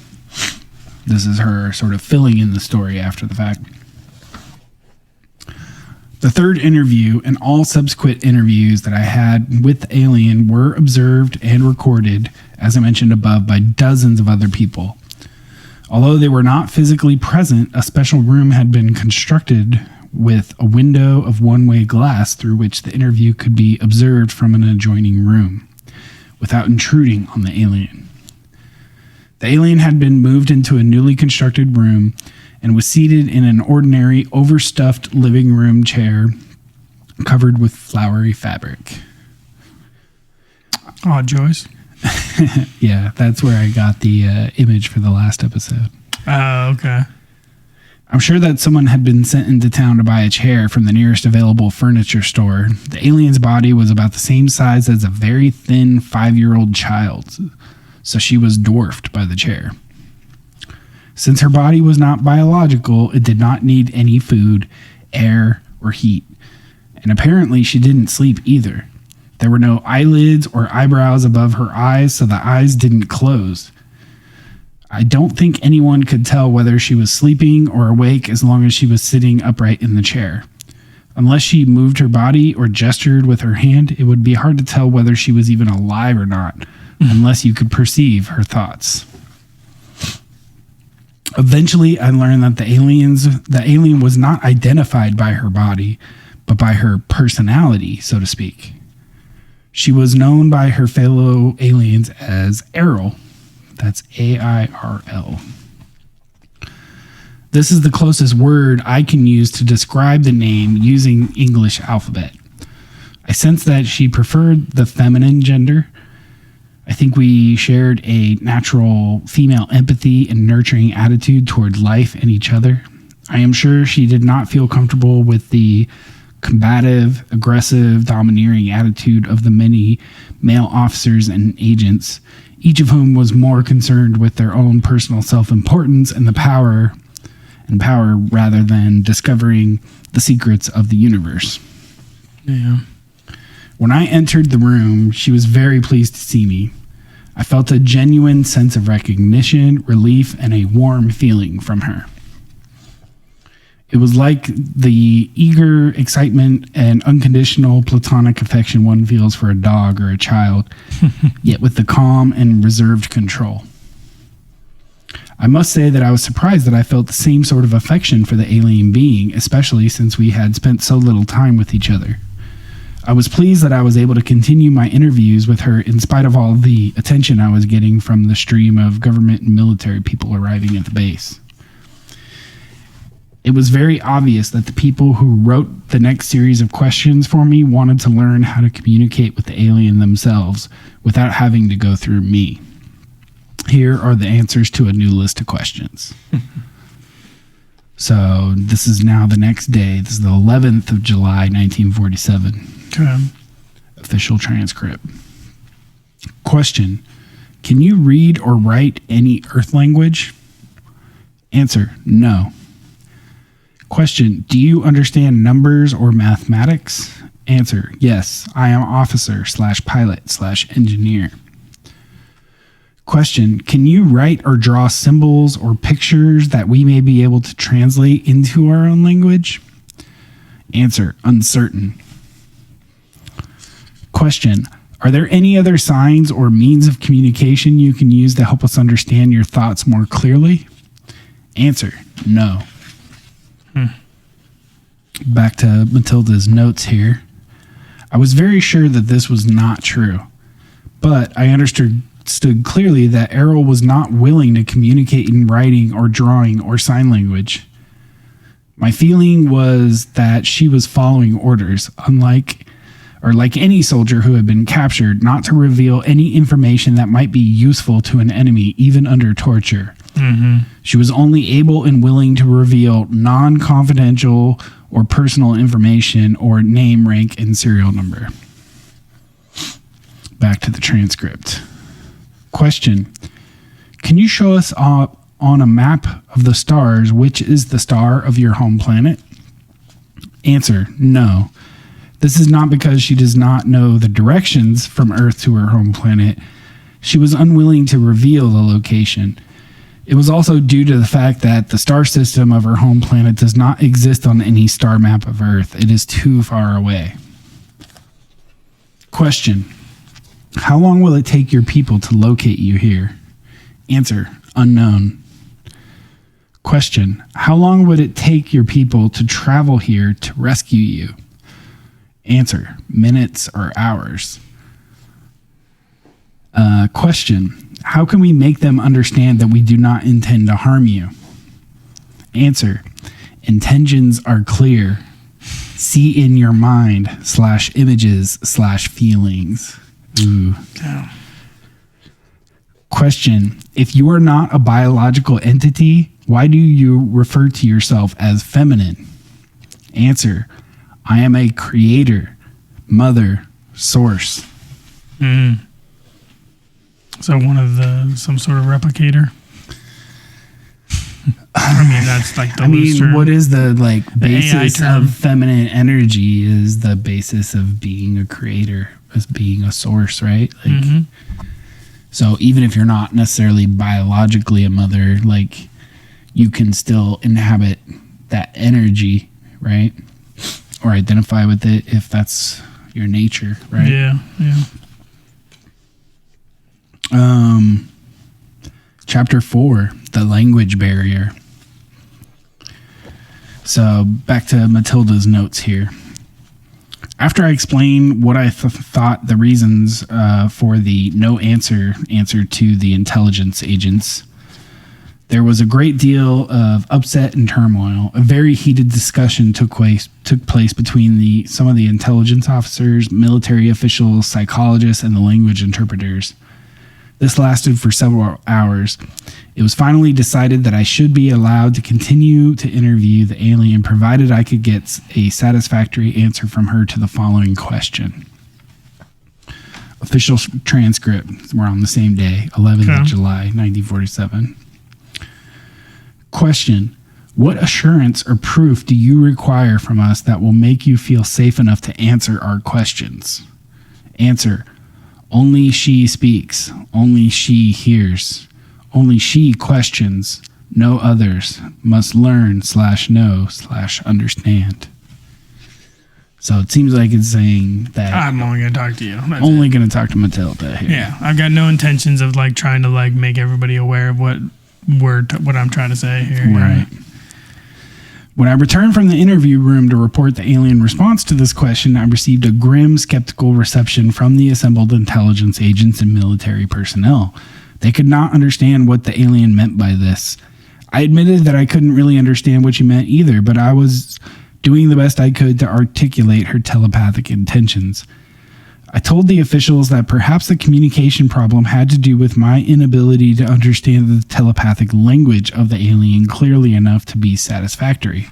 This is her sort of filling in the story after the fact. The third interview and all subsequent interviews that I had with the alien were observed and recorded, as I mentioned above, by dozens of other people. Although they were not physically present, a special room had been constructed with a window of one-way glass through which the interview could be observed from an adjoining room, without intruding on the alien. The alien had been moved into a newly constructed room and was seated in an ordinary, overstuffed living room chair covered with flowery fabric. Oh, Joyce. Yeah, that's where I got the image for the last episode. Oh, okay. I'm sure that someone had been sent into town to buy a chair from the nearest available furniture store. The alien's body was about the same size as a very thin 5-year-old child, so she was dwarfed by the chair. Since her body was not biological, it did not need any food, air, or heat. And apparently she didn't sleep either. There were no eyelids or eyebrows above her eyes, so the eyes didn't close. I don't think anyone could tell whether she was sleeping or awake as long as she was sitting upright in the chair. Unless she moved her body or gestured with her hand, it would be hard to tell whether she was even alive or not, unless you could perceive her thoughts. Eventually, I learned that the alien was not identified by her body, but by her personality, so to speak. She was known by her fellow aliens as Airl. That's A-I-R-L. This is the closest word I can use to describe the name using English alphabet. I sense that she preferred the feminine gender. I think we shared a natural female empathy and nurturing attitude toward life and each other. I am sure she did not feel comfortable with the combative, aggressive, domineering attitude of the many male officers and agents, each of whom was more concerned with their own personal self-importance and power rather than discovering the secrets of the universe. Yeah. When I entered the room, she was very pleased to see me. I felt a genuine sense of recognition, relief, and a warm feeling from her. It was like the eager excitement and unconditional platonic affection one feels for a dog or a child, yet with the calm and reserved control. I must say that I was surprised that I felt the same sort of affection for the alien being, especially since we had spent so little time with each other. I was pleased that I was able to continue my interviews with her in spite of all the attention I was getting from the stream of government and military people arriving at the base. It was very obvious that the people who wrote the next series of questions for me wanted to learn how to communicate with the alien themselves without having to go through me. Here are the answers to a new list of questions. So this is now the next day. This is the 11th of July, 1947. Okay. Official transcript. Question: can you read or write any Earth language? Answer: no. Question: do you understand numbers or mathematics? Answer: yes, I am officer/pilot/engineer. Question: can you write or draw symbols or pictures that we may be able to translate into our own language? Answer: uncertain. Question: are there any other signs or means of communication you can use to help us understand your thoughts more clearly? Answer: no. Back to Matilda's notes here. I was very sure that this was not true, but I understood clearly that Airl was not willing to communicate in writing or drawing or sign language. My feeling was that she was following orders, like any soldier who had been captured, not to reveal any information that might be useful to an enemy, even under torture. Mm-hmm. She was only able and willing to reveal non-confidential or personal information or name, rank, and serial number. Back to the transcript. Question: can you show us on a map of the stars which is the star of your home planet? Answer, no. This is not because she does not know the directions from Earth to her home planet. She was unwilling to reveal the location. It was also due to the fact that the star system of her home planet does not exist on any star map of Earth. It is too far away. Question. How long will it take your people to locate you here? Answer, unknown. Question. How long would it take your people to travel here to rescue you? Answer, minutes or hours. Question. How can we make them understand that we do not intend to harm you? Answer. Intentions are clear. See in your mind /images/feelings. Ooh. Yeah. Question. If you are not a biological entity, why do you refer to yourself as feminine? Answer. I am a creator, mother, source. So some sort of replicator. I mean, that's like the looser. What is the basis AI term. of feminine energy is the basis of being a creator, as being a source, right? So even if you're not necessarily biologically a mother, you can still inhabit that energy, right? Or identify with it if that's your nature, right? Yeah. Chapter 4, the language barrier. So back to Matilda's notes here. After I explain what I thought the reasons for the no answer to the intelligence agents, there was a great deal of upset and turmoil. A very heated discussion took place between some of the intelligence officers, military officials, psychologists, and the language interpreters. This lasted for several hours. It was finally decided that I should be allowed to continue to interview the alien provided I could get a satisfactory answer from her to the following question. Official transcript. We're on the same day, 11th of July, 1947. Question. What assurance or proof do you require from us that will make you feel safe enough to answer our questions? Answer. Only she speaks. Only she hears. Only she questions. No others must learn /know/understand. So it seems like it's saying that I'm only going to talk to you. That's only going to talk to Matilda here. Yeah, I've got no intentions of trying to make everybody aware of what I'm trying to say here. Right. When I returned from the interview room to report the alien response to this question, I received a grim, skeptical reception from the assembled intelligence agents and military personnel. They could not understand what the alien meant by this. I admitted that I couldn't really understand what she meant either, but I was doing the best I could to articulate her telepathic intentions. I told the officials that perhaps the communication problem had to do with my inability to understand the telepathic language of the alien clearly enough to be satisfactory.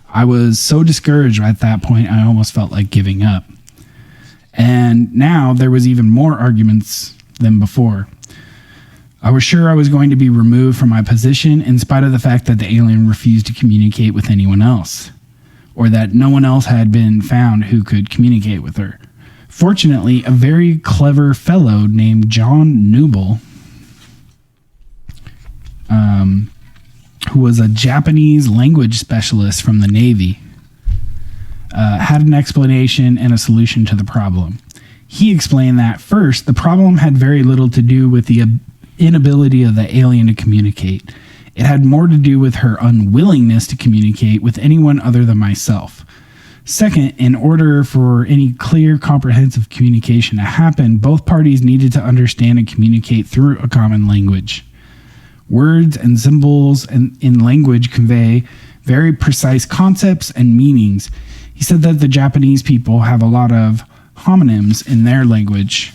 I was so discouraged at that point, I almost felt like giving up. And now there was even more arguments than before. I was sure I was going to be removed from my position in spite of the fact that the alien refused to communicate with anyone else, or that no one else had been found who could communicate with her. Fortunately, a very clever fellow named John Newell, who was a Japanese language specialist from the Navy, had an explanation and a solution to the problem. He explained that, first, the problem had very little to do with the inability of the alien to communicate. It had more to do with her unwillingness to communicate with anyone other than myself. Second, in order for any clear, comprehensive communication to happen, both parties needed to understand and communicate through a common language. Words and symbols in language convey very precise concepts and meanings. He said that the Japanese people have a lot of homonyms in their language,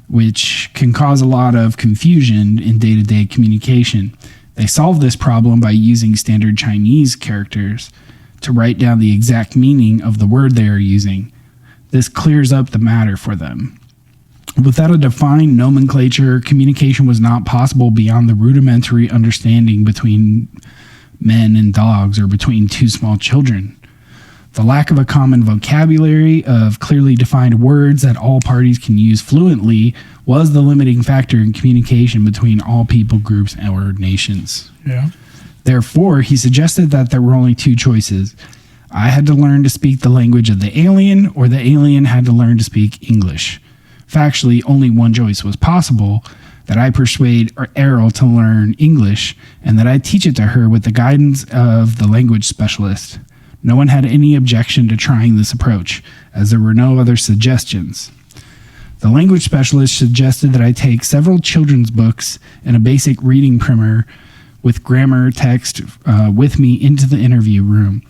which can cause a lot of confusion in day-to-day communication. They solve this problem by using standard Chinese characters to write down the exact meaning of the word they are using. This clears up the matter for them. Without a defined nomenclature, communication was not possible beyond the rudimentary understanding between men and dogs or between two small children. The lack of a common vocabulary of clearly defined words that all parties can use fluently was the limiting factor in communication between all people groups or nations. Yeah. Therefore, he suggested that there were only two choices. I had to learn to speak the language of the alien, or the alien had to learn to speak English. Factually, only one choice was possible, that I persuade Airl to learn English, and that I teach it to her with the guidance of the language specialist. No one had any objection to trying this approach, as there were no other suggestions. The language specialist suggested that I take several children's books and a basic reading primer with grammar text with me into the interview room.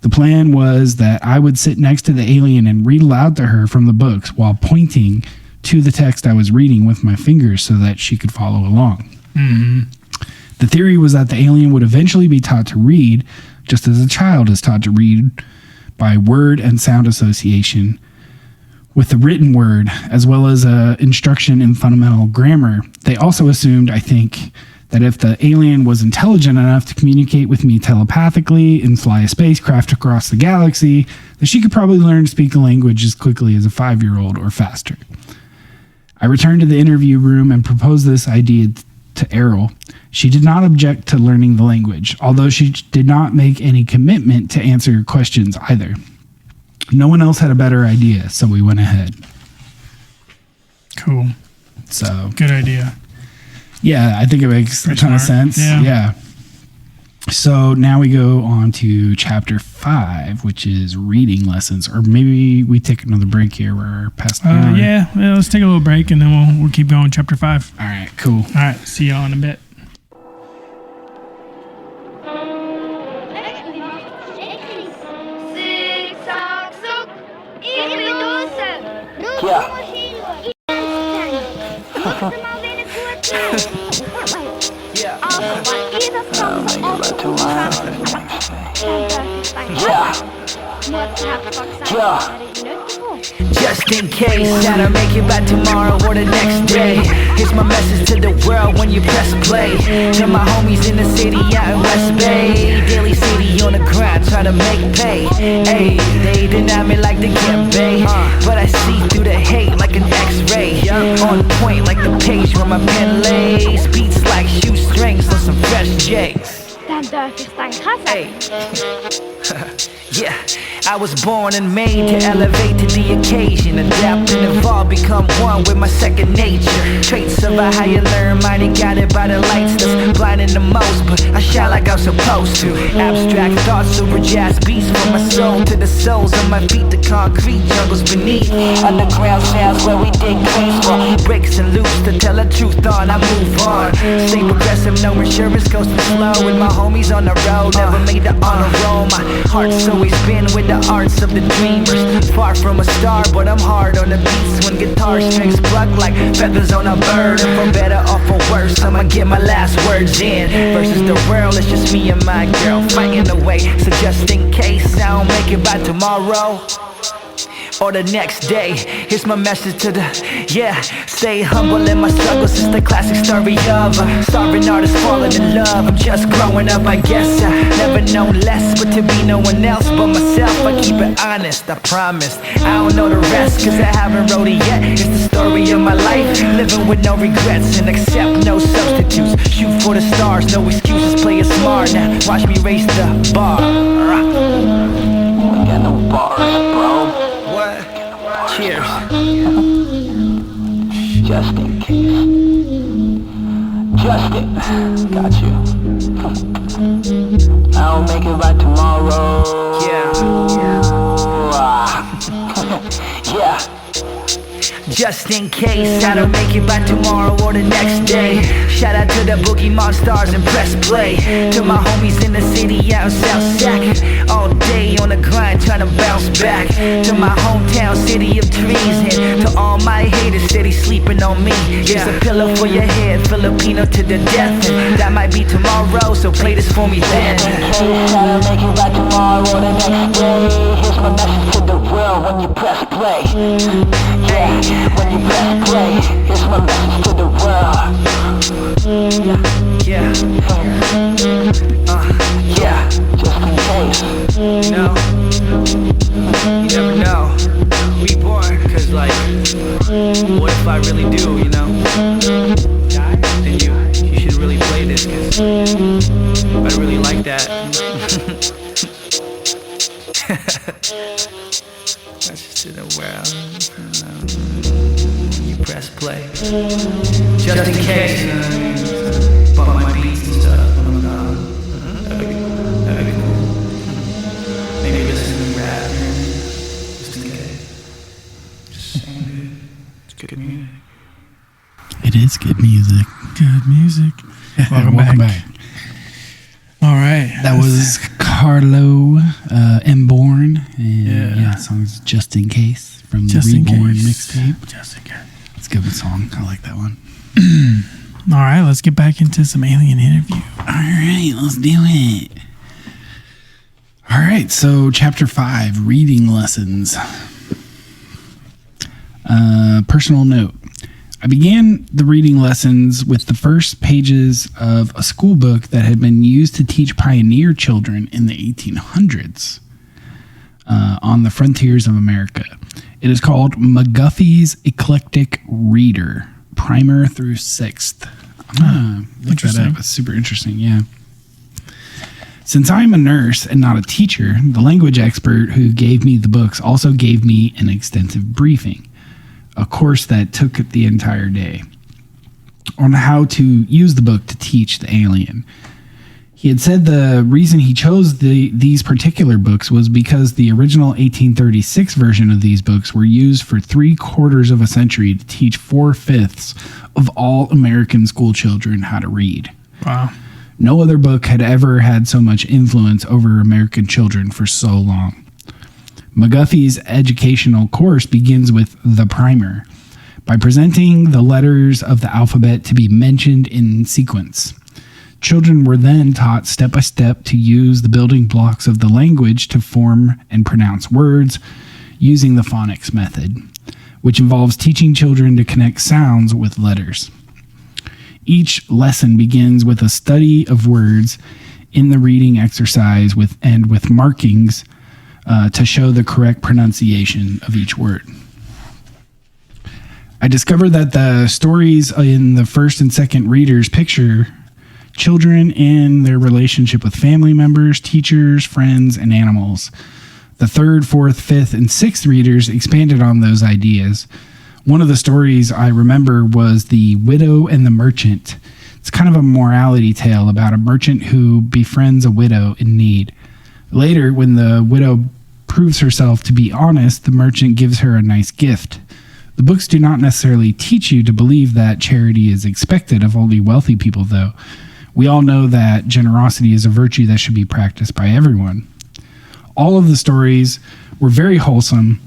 The plan was that I would sit next to the alien and read aloud to her from the books while pointing to the text I was reading with my fingers so that she could follow along. Mm-hmm. The theory was that the alien would eventually be taught to read, just as a child is taught to read by word and sound association with the written word, as well as instruction in fundamental grammar. They also assumed, I think, that if the alien was intelligent enough to communicate with me telepathically and fly a spacecraft across the galaxy, that she could probably learn to speak the language as quickly as a 5-year-old or faster. I returned to the interview room and proposed this idea to Airl. She did not object to learning the language, although she did not make any commitment to answer questions either. No one else had a better idea, so we went ahead. Cool. So Good idea. yeah, I think it makes a ton of smart. sense. Yeah. Yeah. So now we go on to chapter 5, which is reading lessons. Or maybe we take another break here. We're past the hour. Yeah, well, let's take a little break and then we'll keep going. Chapter 5. All right, cool. All right, see y'all in a bit. Just in case that I make it back tomorrow or the next day. Here's my message to the world when you press play. To my homies in the city out in West Bay, Daily City on the grind trying to make pay. Hey, they deny me like they can't pay, but I see through the hate like an X-ray. On point like the page where my pen lays. Beats like shoestrings on some fresh J's. Hey. Yeah, I was born and made to elevate to the occasion. Adapt and evolve, become one with my second nature. Traits of a higher learn, minded guided by the lights that's blinding the most, but I shine like I'm supposed to. Abstract thoughts, super jazz beats from my soul to the soles of my feet. The concrete jungles beneath. Underground sounds where we dig grace for breaks and loops to tell the truth on. I move on. Stay progressive, no insurance, coasting slow with my homies on the road. Never made the honor roll. My heart's always been with the arts of the dreamers. Far from a star, but I'm hard on the beats when guitar strings pluck like feathers on a bird. And for better or for worse, I'ma get my last words in. Versus the world, it's just me and my girl fighting away. So just in case I don't make it by tomorrow or the next day, here's my message to the, stay humble in my struggles. It's the classic story of a starving artist falling in love. I'm just growing up, I guess. I never known less, but to be no one else but myself. I keep it honest, I promise. I don't know the rest, cause I haven't wrote it yet. It's the story of my life, living with no regrets and accept no substitutes. Shoot for the stars, no excuses, play it smart. Now watch me raise the bar. We got no bars, bro. Cheers. Just in case. Justin, got you. I don't make it by tomorrow. Yeah. Just in case I don't make it by tomorrow or the next day. Shout out to the Boogie Monstars and press play. To my homies in the city out in South Sac, all day on the grind trying to bounce back. To my hometown city of trees, and to all my haters steady sleeping on me. Here's a pillow for your head, Filipino to the death, and that might be tomorrow, so play this for me then. Just in case I don't make it by tomorrow or the next day. Here's my message to the world when you press play. When you press play, here's my message to the world. Just in case. That's just in the world. You press play. Just in case. Bump my beats and stuff when I'm gone. That'd be cool. Maybe listen to rap. Just in case. Just saying, dude. It's good music. It is good music. Good music. Welcome back. All right. That was Kalo, M.Born. Yeah, the song's Just In Case from the Reborn mixtape. Just in case. It's a good song. I like that one. All right, let's get back into some alien interview. All right, let's do it. All right, so chapter 5, reading lessons. Personal note. I began the reading lessons with the first pages of a school book that had been used to teach pioneer children in the 1800s on the frontiers of America. It is called McGuffey's Eclectic Reader, Primer through 6th. Look that up. It's super interesting, yeah. Since I'm a nurse and not a teacher, the language expert who gave me the books also gave me an extensive briefing. A course that took the entire day on how to use the book to teach the alien. He had said the reason he chose these particular books was because the original 1836 version of these books were used for 3/4 of a century to teach 4/5 of all American school children how to read. Wow. No other book had ever had so much influence over American children for so long. McGuffey's educational course begins with the primer, by presenting the letters of the alphabet to be mentioned in sequence. Children were then taught step by step to use the building blocks of the language to form and pronounce words using the phonics method, which involves teaching children to connect sounds with letters. Each lesson begins with a study of words in the reading exercise with markings to show the correct pronunciation of each word. I discovered that the stories in the first and second readers picture children and their relationship with family members, teachers, friends, and animals. The third, fourth, fifth, and sixth readers expanded on those ideas. One of the stories I remember was The Widow and the Merchant. It's kind of a morality tale about a merchant who befriends a widow in need. Later, when the widow proves herself to be honest, the merchant gives her a nice gift. The books do not necessarily teach you to believe that charity is expected of only wealthy people, though. We all know that generosity is a virtue that should be practiced by everyone. All of the stories were very wholesome,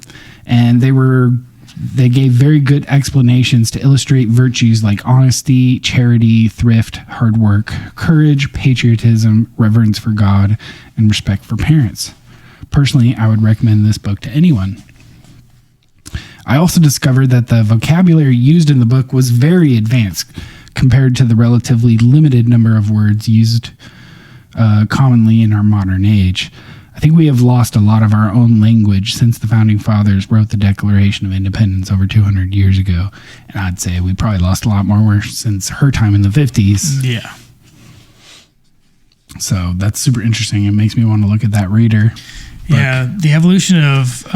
and they gave very good explanations to illustrate virtues like honesty, charity, thrift, hard work, courage, patriotism, reverence for God, and respect for parents. Personally, I would recommend this book to anyone. I also discovered that the vocabulary used in the book was very advanced compared to the relatively limited number of words used commonly in our modern age. I think we have lost a lot of our own language since the Founding Fathers wrote the Declaration of Independence over 200 years ago. And I'd say we probably lost a lot more since her time in the 50s. Yeah. So that's super interesting. It makes me want to look at that reader. Yeah, the evolution of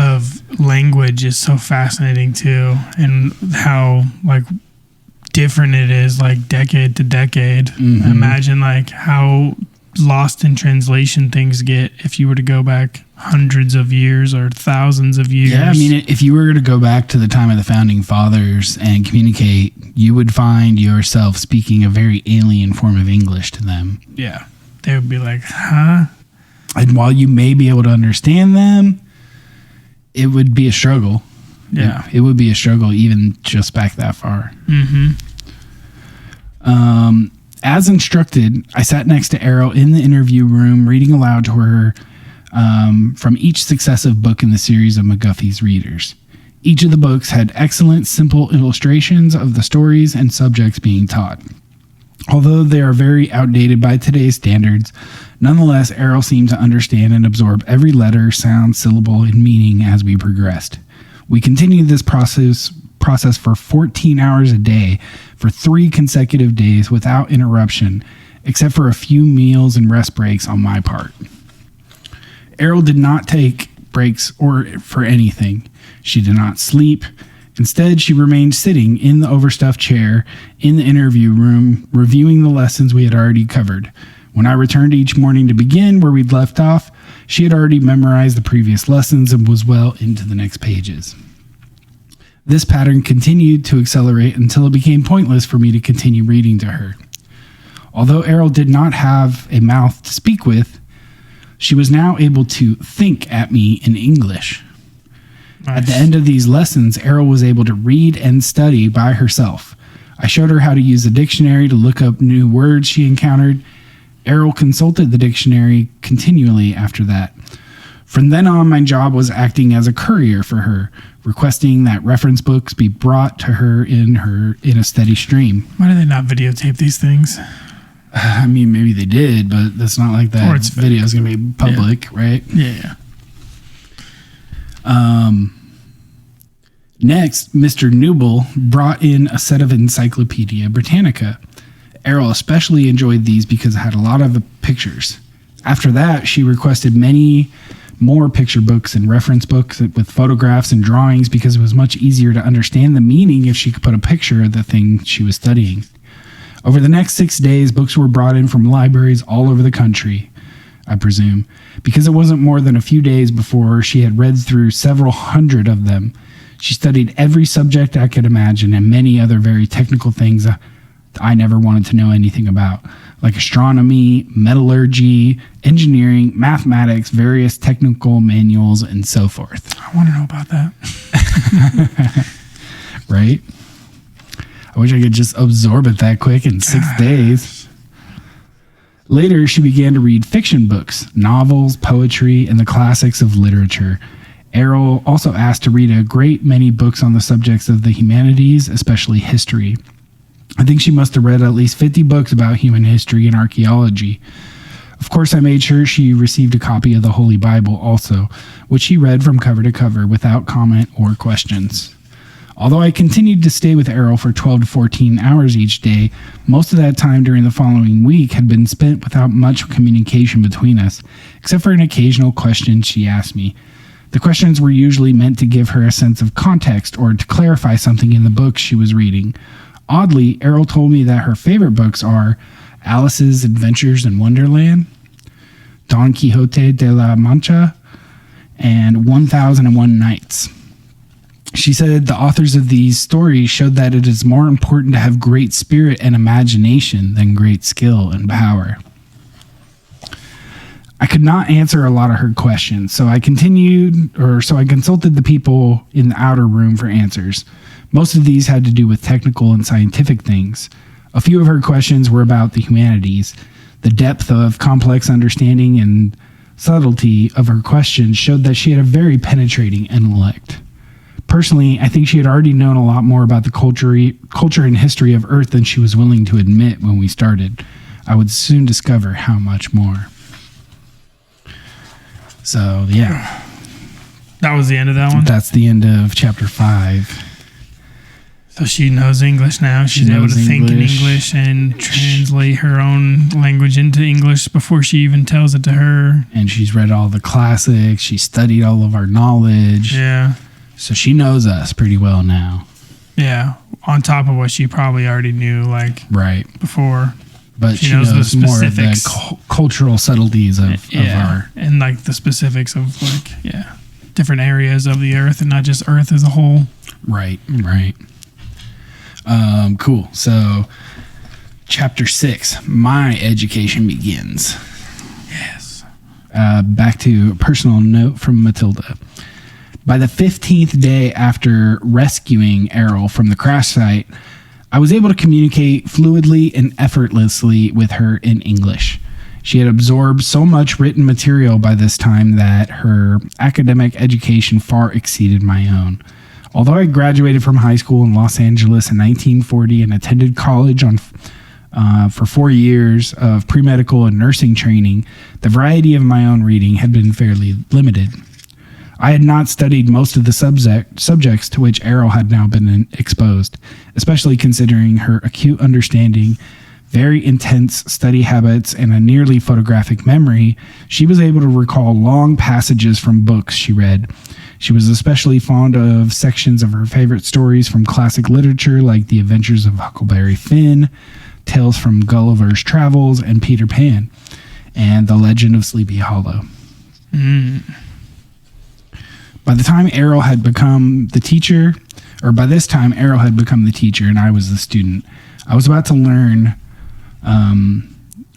language is so fascinating too, and how like different it is like decade to decade. Mm-hmm. Imagine like how lost in translation things get if you were to go back hundreds of years or thousands of years. Yeah, I mean, if you were to go back to the time of the Founding Fathers and communicate, you would find yourself speaking a very alien form of English to them. Yeah, they would be like, huh? And while you may be able to understand them, it would be a struggle. Yeah. It would be a struggle even just back that far. Mm-hmm. As instructed, I sat next to Airl in the interview room, reading aloud to her from each successive book in the series of McGuffey's readers. Each of the books had excellent, simple illustrations of the stories and subjects being taught. Although they are very outdated by today's standards, nonetheless, Airl seemed to understand and absorb every letter, sound, syllable, and meaning as we progressed. We continued this process for 14 hours a day for 3 consecutive days without interruption, except for a few meals and rest breaks on my part. Airl did not take breaks or for anything. She did not sleep. Instead, she remained sitting in the overstuffed chair in the interview room, reviewing the lessons we had already covered. When I returned each morning to begin where we'd left off, she had already memorized the previous lessons and was well into the next pages. This pattern continued to accelerate until it became pointless for me to continue reading to her. Although Airl did not have a mouth to speak with, she was now able to think at me in English. Nice. At the end of these lessons, Airl was able to read and study by herself. I showed her how to use the dictionary to look up new words she encountered. Airl consulted the dictionary continually after that. From then on, my job was acting as a courier for her, requesting that reference books be brought to her in a steady stream. Why do they not videotape these things? I mean, maybe they did, but that's not like that video is going to be public, right? Yeah. Next, Mr. Newble brought in a set of Encyclopedia Britannica. Airl especially enjoyed these because it had a lot of pictures. After that, she requested many more picture books and reference books with photographs and drawings because it was much easier to understand the meaning if she could put a picture of the thing she was studying. Over the next 6 days, books were brought in from libraries all over the country, I presume, because it wasn't more than a few days before she had read through several hundred of them. She studied every subject I could imagine and many other very technical things I never wanted to know anything about, like astronomy, metallurgy, engineering, mathematics, various technical manuals, and so forth. I want to know about that. Right? I wish I could just absorb it that quick in 6 days. Later, she began to read fiction books, novels, poetry, and the classics of literature. Airl also asked to read a great many books on the subjects of the humanities, especially history. I think she must have read at least 50 books about human history and archaeology. Of course, I made sure she received a copy of the Holy Bible also, which she read from cover to cover without comment or questions. Although I continued to stay with Airl for 12 to 14 hours each day, most of that time during the following week had been spent without much communication between us, except for an occasional question she asked me. The questions were usually meant to give her a sense of context or to clarify something in the books she was reading. Oddly, Airl told me that her favorite books are Alice's Adventures in Wonderland, Don Quixote de la Mancha, and 1001 Nights. She said the authors of these stories showed that it is more important to have great spirit and imagination than great skill and power. I could not answer a lot of her questions, so I consulted the people in the outer room for answers. Most of these had to do with technical and scientific things. A few of her questions were about the humanities. The depth of complex understanding and subtlety of her questions showed that she had a very penetrating intellect. Personally, I think she had already known a lot more about the culture and history of Earth than she was willing to admit when we started. I would soon discover how much more. So, yeah. That was the end of that one? That's the end of chapter 5. So she knows English now. She's able to think in English and translate her own language into English before she even tells it to her. And she's read all the classics. She studied all of our knowledge. Yeah. So she knows us pretty well now. Yeah. On top of what she probably already knew, right before. But she knows the more of the cultural subtleties of our... And the specifics of different areas of the Earth and not just Earth as a whole. Right. Cool. So, chapter 6, my education begins. Yes. Back to a personal note from Matilda. By the 15th day after rescuing Airl from the crash site, I was able to communicate fluidly and effortlessly with her in English. She had absorbed so much written material by this time that her academic education far exceeded my own. Although I graduated from high school in Los Angeles in 1940 and attended college for 4 years of pre-medical and nursing training, the variety of my own reading had been fairly limited. I had not studied most of the subjects to which Airl had now been exposed, especially considering her acute understanding, very intense study habits, and a nearly photographic memory, she was able to recall long passages from books she read. She was especially fond of sections of her favorite stories from classic literature like The Adventures of Huckleberry Finn, Tales from Gulliver's Travels, and Peter Pan, and The Legend of Sleepy Hollow. By the time Airl had become the teacher, and I was the student, I was about to learn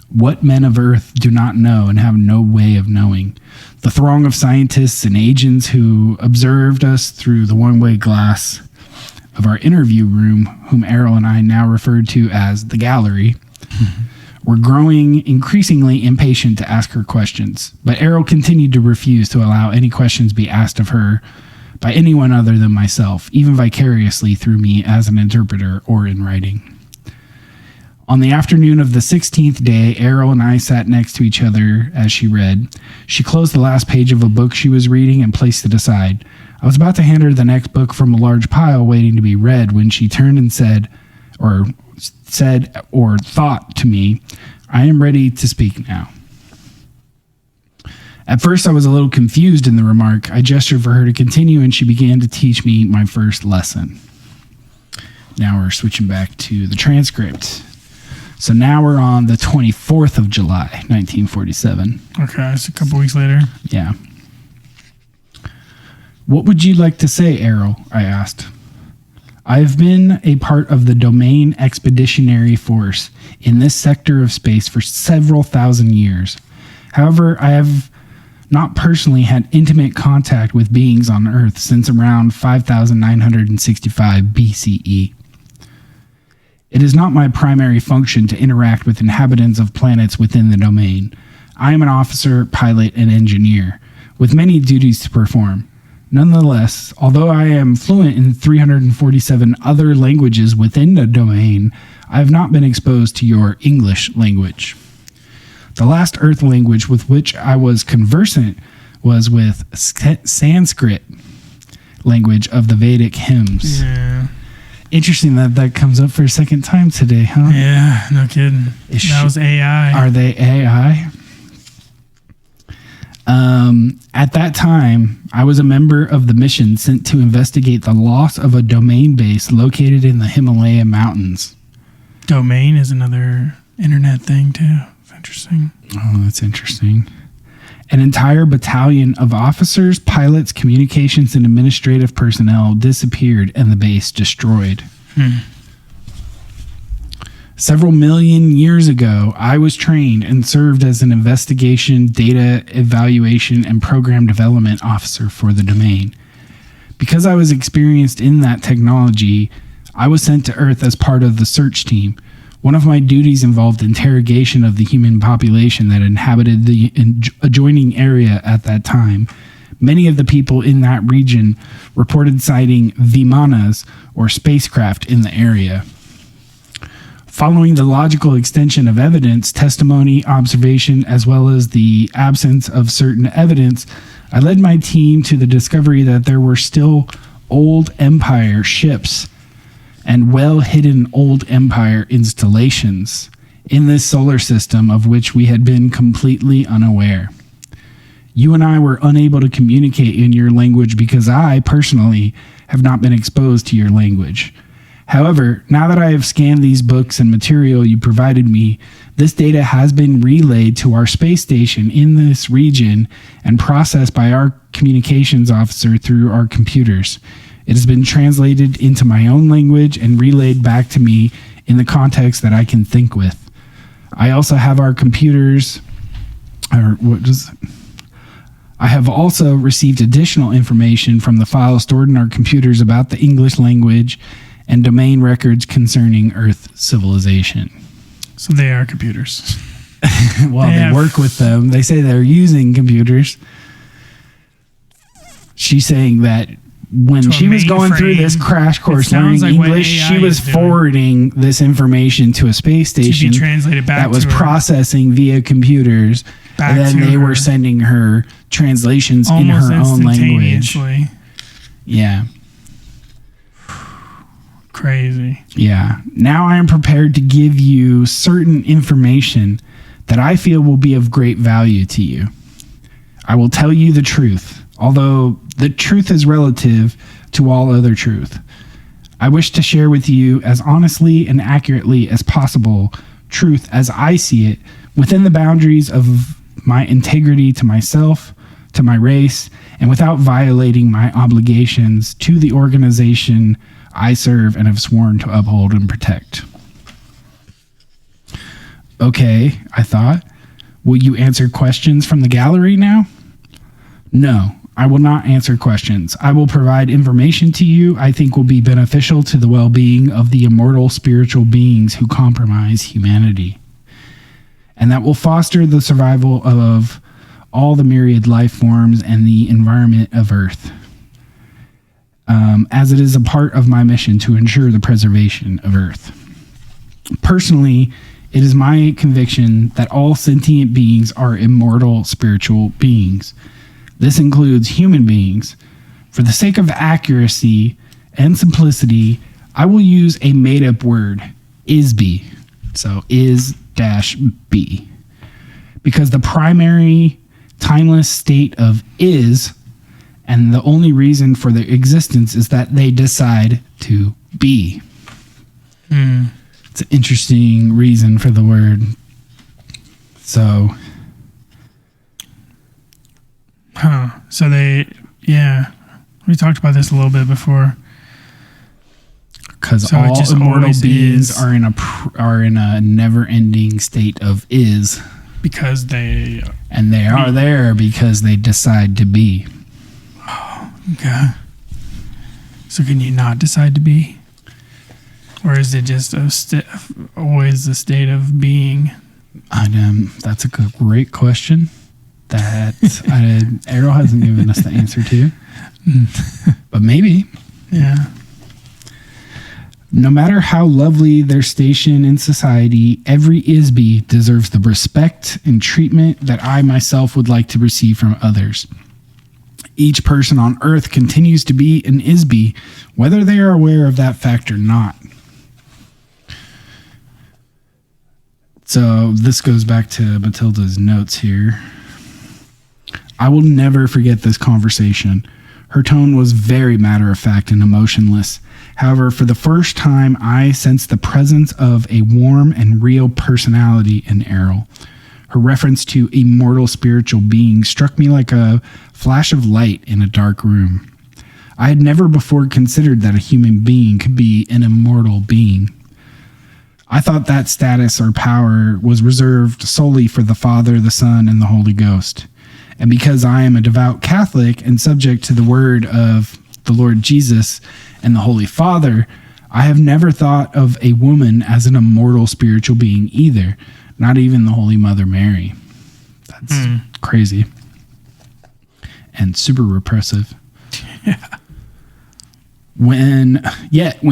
what men of Earth do not know and have no way of knowing. The throng of scientists and agents who observed us through the one-way glass of our interview room, whom Airl and I now referred to as the gallery, were growing increasingly impatient to ask her questions. But Airl continued to refuse to allow any questions be asked of her by anyone other than myself, even vicariously through me as an interpreter or in writing. On the afternoon of the 16th day, Airl and I sat next to each other as she read. She closed the last page of a book she was reading and placed it aside. I was about to hand her the next book from a large pile waiting to be read when she turned and said or thought to me, "I am ready to speak now." At first, I was a little confused in the remark. I gestured for her to continue, and she began to teach me my first lesson. Now we're switching back to the transcript. So now we're on the 24th of July, 1947. Okay, it's a couple weeks later. Yeah. "What would you like to say, Airl?" I asked. "I have been a part of the Domain Expeditionary Force in this sector of space for several thousand years. However, I have not personally had intimate contact with beings on Earth since around 5965 BCE. It is not my primary function to interact with inhabitants of planets within the domain. I am an officer, pilot, and engineer, with many duties to perform. Nonetheless, although I am fluent in 347 other languages within the domain, I have not been exposed to your English language. The last Earth language with which I was conversant was with Sanskrit, language of the Vedic hymns." Yeah. Interesting that comes up for a second time today, huh? Yeah, no kidding. That was AI. Are they AI? At that time, I was a member of the mission sent to investigate the loss of a domain base located in the Himalaya mountains. Domain is another internet thing, too. It's interesting. Oh, that's interesting. An entire battalion of officers, pilots, communications, and administrative personnel disappeared and the base destroyed. Several million years ago, I was trained and served as an investigation, data evaluation, and program development officer for the domain. Because I was experienced in that technology, I was sent to Earth as part of the search team. One of my duties involved interrogation of the human population that inhabited the adjoining area at that time. Many of the people in that region reported sighting Vimanas, or spacecraft, in the area. Following the logical extension of evidence, testimony, observation, as well as the absence of certain evidence, I led my team to the discovery that there were still old Empire ships and well-hidden old Empire installations in this solar system of which we had been completely unaware. You and I were unable to communicate in your language because I, personally, have not been exposed to your language. However, now that I have scanned these books and material you provided me, this data has been relayed to our space station in this region and processed by our communications officer through our computers. It has been translated into my own language and relayed back to me in the context that I can think with. I also have our computers, I have also received additional information from the files stored in our computers about the English language and domain records concerning Earth civilization. So they are computers. Well, they work with them. They say they're using computers. She's saying that when she was going through this crash course learning English, she was forwarding this information to a space station to be translated back that was to her. Processing via computers, and then they were sending her translations in her own language. Instantaneously. Yeah. crazy. Yeah. Now I am prepared to give you certain information that I feel will be of great value to you. I will tell you the truth, although the truth is relative to all other truth. I wish to share with you as honestly and accurately as possible truth as I see it within the boundaries of my integrity to myself, to my race, and without violating my obligations to the organization I serve and have sworn to uphold and protect. Okay, I thought. Will you answer questions from the gallery now? No, I will not answer questions. I will provide information to you I think will be beneficial to the well-being of the immortal spiritual beings who compromise humanity, and that will foster the survival of all the myriad life forms and the environment of Earth, as it is a part of my mission to ensure the preservation of Earth. Personally, it is my conviction that all sentient beings are immortal spiritual beings. This includes human beings. For the sake of accuracy and simplicity, I will use a made-up word, is-be. So is-be. Because the primary timeless state of is, and the only reason for their existence is that they decide to be. It's an interesting reason for the word. So. So we talked about this a little bit before. Because so all immortal beings are in a never-ending state of is. Because they. And they are there because they decide to be. Oh, okay. So can you not decide to be? Or is it just always a state of being? That's a great question that Airl hasn't given us the answer to. But maybe. Yeah. No matter how lovely their station in society, every Isby deserves the respect and treatment that I myself would like to receive from others. Each person on Earth continues to be an Isby, whether they are aware of that fact or not. So this goes back to Matilda's notes here. I will never forget this conversation. Her tone was very matter-of-fact and emotionless. However, for the first time, I sensed the presence of a warm and real personality in Airl. Her reference to immortal spiritual beings struck me like a flash of light in a dark room. I had never before considered that a human being could be an immortal being. I thought that status or power was reserved solely for the Father, the Son, and the Holy Ghost. And because I am a devout Catholic and subject to the word of the Lord Jesus and the Holy Father, I have never thought of a woman as an immortal spiritual being either, not even the Holy Mother Mary. That's crazy. And super repressive. Yeah. When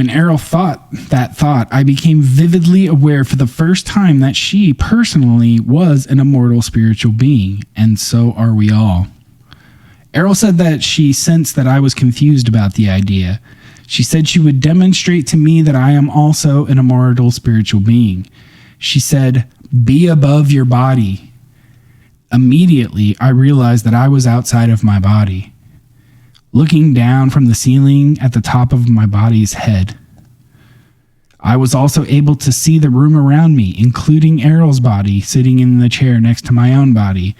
Airl thought that thought, I became vividly aware for the first time that she personally was an immortal spiritual being, and so are we all. Airl said that she sensed that I was confused about the idea. She said she would demonstrate to me that I am also an immortal spiritual being. She said, "Be above your body." Immediately, I realized that I was outside of my body, looking down from the ceiling at the top of my body's head. I was also able to see the room around me, including Airl's body sitting in the chair next to my own body.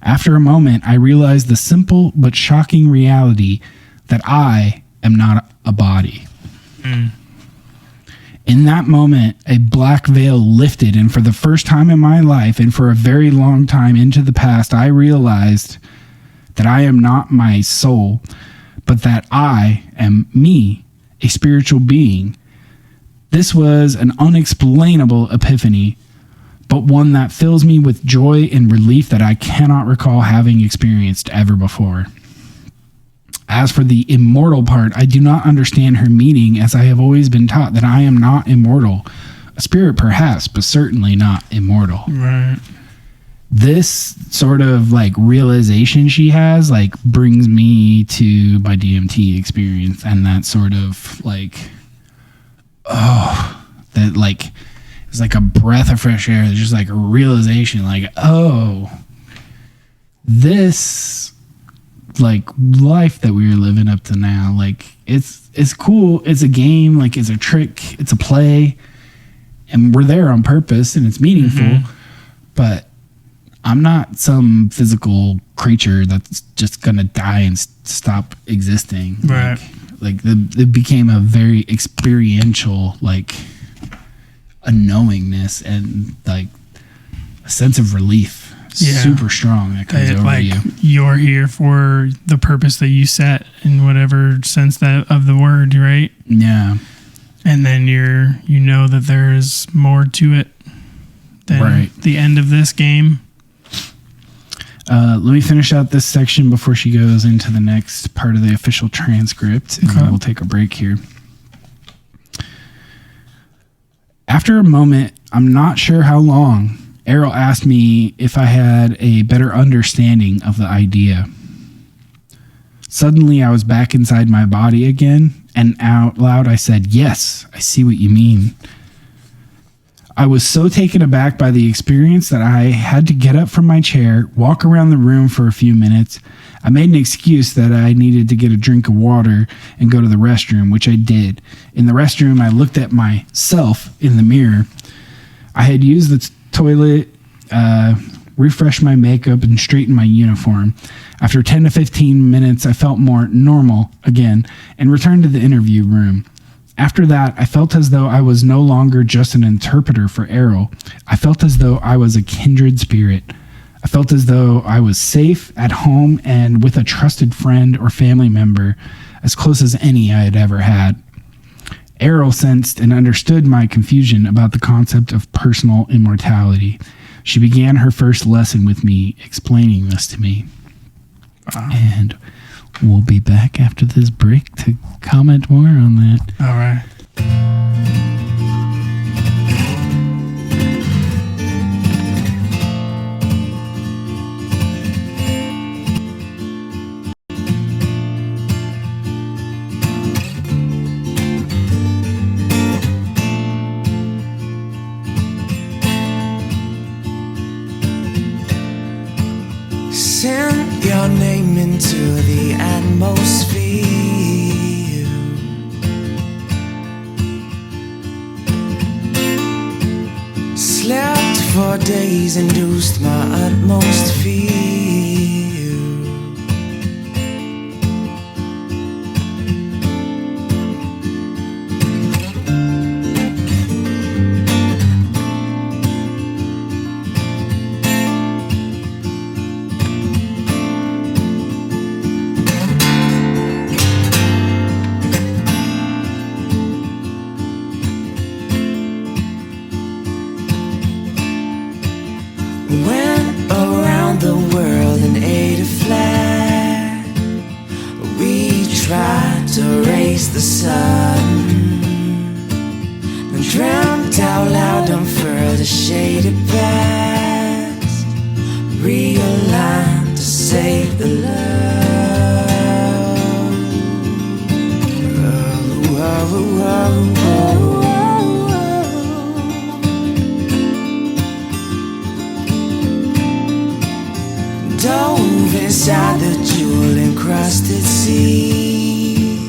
After a moment, I realized the simple but shocking reality that I am not a body. In that moment, a black veil lifted, and for the first time in my life, and for a very long time into the past, I realized that I am not my soul, but that I am me, a spiritual being. This was an unexplainable epiphany, but one that fills me with joy and relief that I cannot recall having experienced ever before. As for the immortal part, I do not understand her meaning, as I have always been taught that I am not immortal. A spirit perhaps, but certainly not immortal. Right. This sort of like realization she has like brings me to my DMT experience and that sort of like that like it's like a breath of fresh air. It's just like a realization, like, oh, this like life that we were living up to now, like it's cool. It's a game, like it's a trick, it's a play, and we're there on purpose and it's meaningful. But I'm not some physical creature that's just gonna die and stop existing. Right. Like it became a very experiential, like a knowingness and like a sense of relief. Super strong that comes over like you. You're here for the purpose that you set in whatever sense that of the word, right? Yeah. And then you know that there is more to it than the end of this game. Let me finish out this section before she goes into the next part of the official transcript, and then we'll take a break here. After a moment, I'm not sure how long, Airl asked me if I had a better understanding of the idea. Suddenly, I was back inside my body again, and out loud I said, "Yes, I see what you mean." I was so taken aback by the experience that I had to get up from my chair, walk around the room for a few minutes. I made an excuse that I needed to get a drink of water and go to the restroom, which I did. In the restroom, I looked at myself in the mirror. I had used the toilet, refreshed my makeup, and straightened my uniform. After 10 to 15 minutes, I felt more normal again and returned to the interview room. After that, I felt as though I was no longer just an interpreter for Airl. I felt as though I was a kindred spirit. I felt as though I was safe at home and with a trusted friend or family member, as close as any I had ever had. Airl sensed and understood my confusion about the concept of personal immortality. She began her first lesson with me, explaining this to me. And we'll be back after this break to comment more on that. All right. Send your name into the atmosphere. Slept for days, induced my utmost fear. Went around the world and ate a flat. We tried to raise the sun and dreamt out loud on further shaded paths. Realigned to save the love. Oh, oh, oh, oh. Dove inside the jewel-encrusted sea,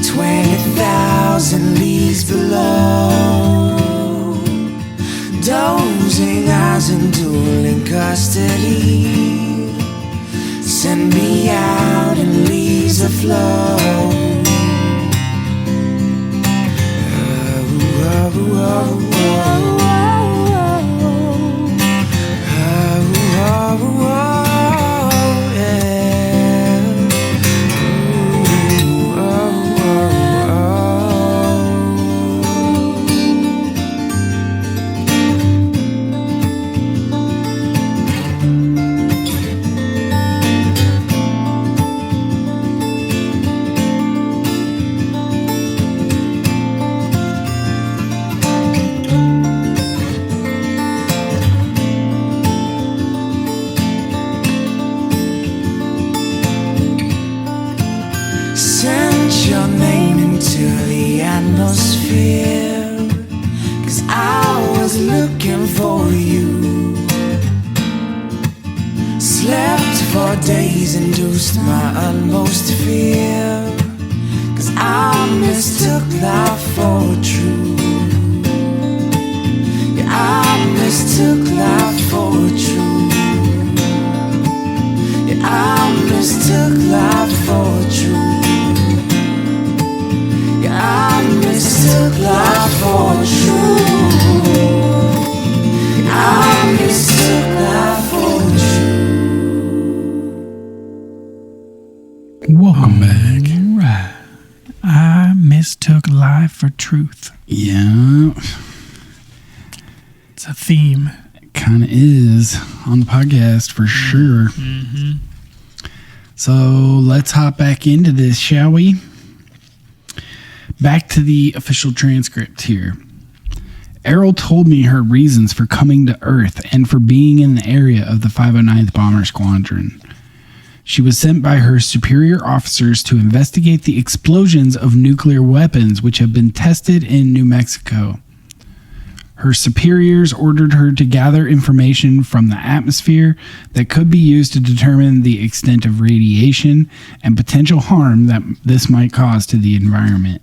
20,000 leagues below. Dozing eyes in dueling custody, send me out in leaves afloat. Oh, oh, oh, oh. Send your name into the atmosphere. was looking for you. Slept for days, induced my utmost fear, 'cause I mistook life for true. Yeah, I mistook life for true. Yeah, I mistook life for true. Yeah, I mistook life for true. Yeah, I mistook life for true. Welcome back. Right. I mistook life for truth. Yeah. It's a theme. It kind of is on the podcast for sure. Mm-hmm. So let's hop back into this, shall we? Back to the official transcript here. Airl told me her reasons for coming to Earth and for being in the area of the 509th Bomber Squadron. She was sent by her superior officers to investigate the explosions of nuclear weapons which have been tested in New Mexico. Her superiors ordered her to gather information from the atmosphere that could be used to determine the extent of radiation and potential harm that this might cause to the environment.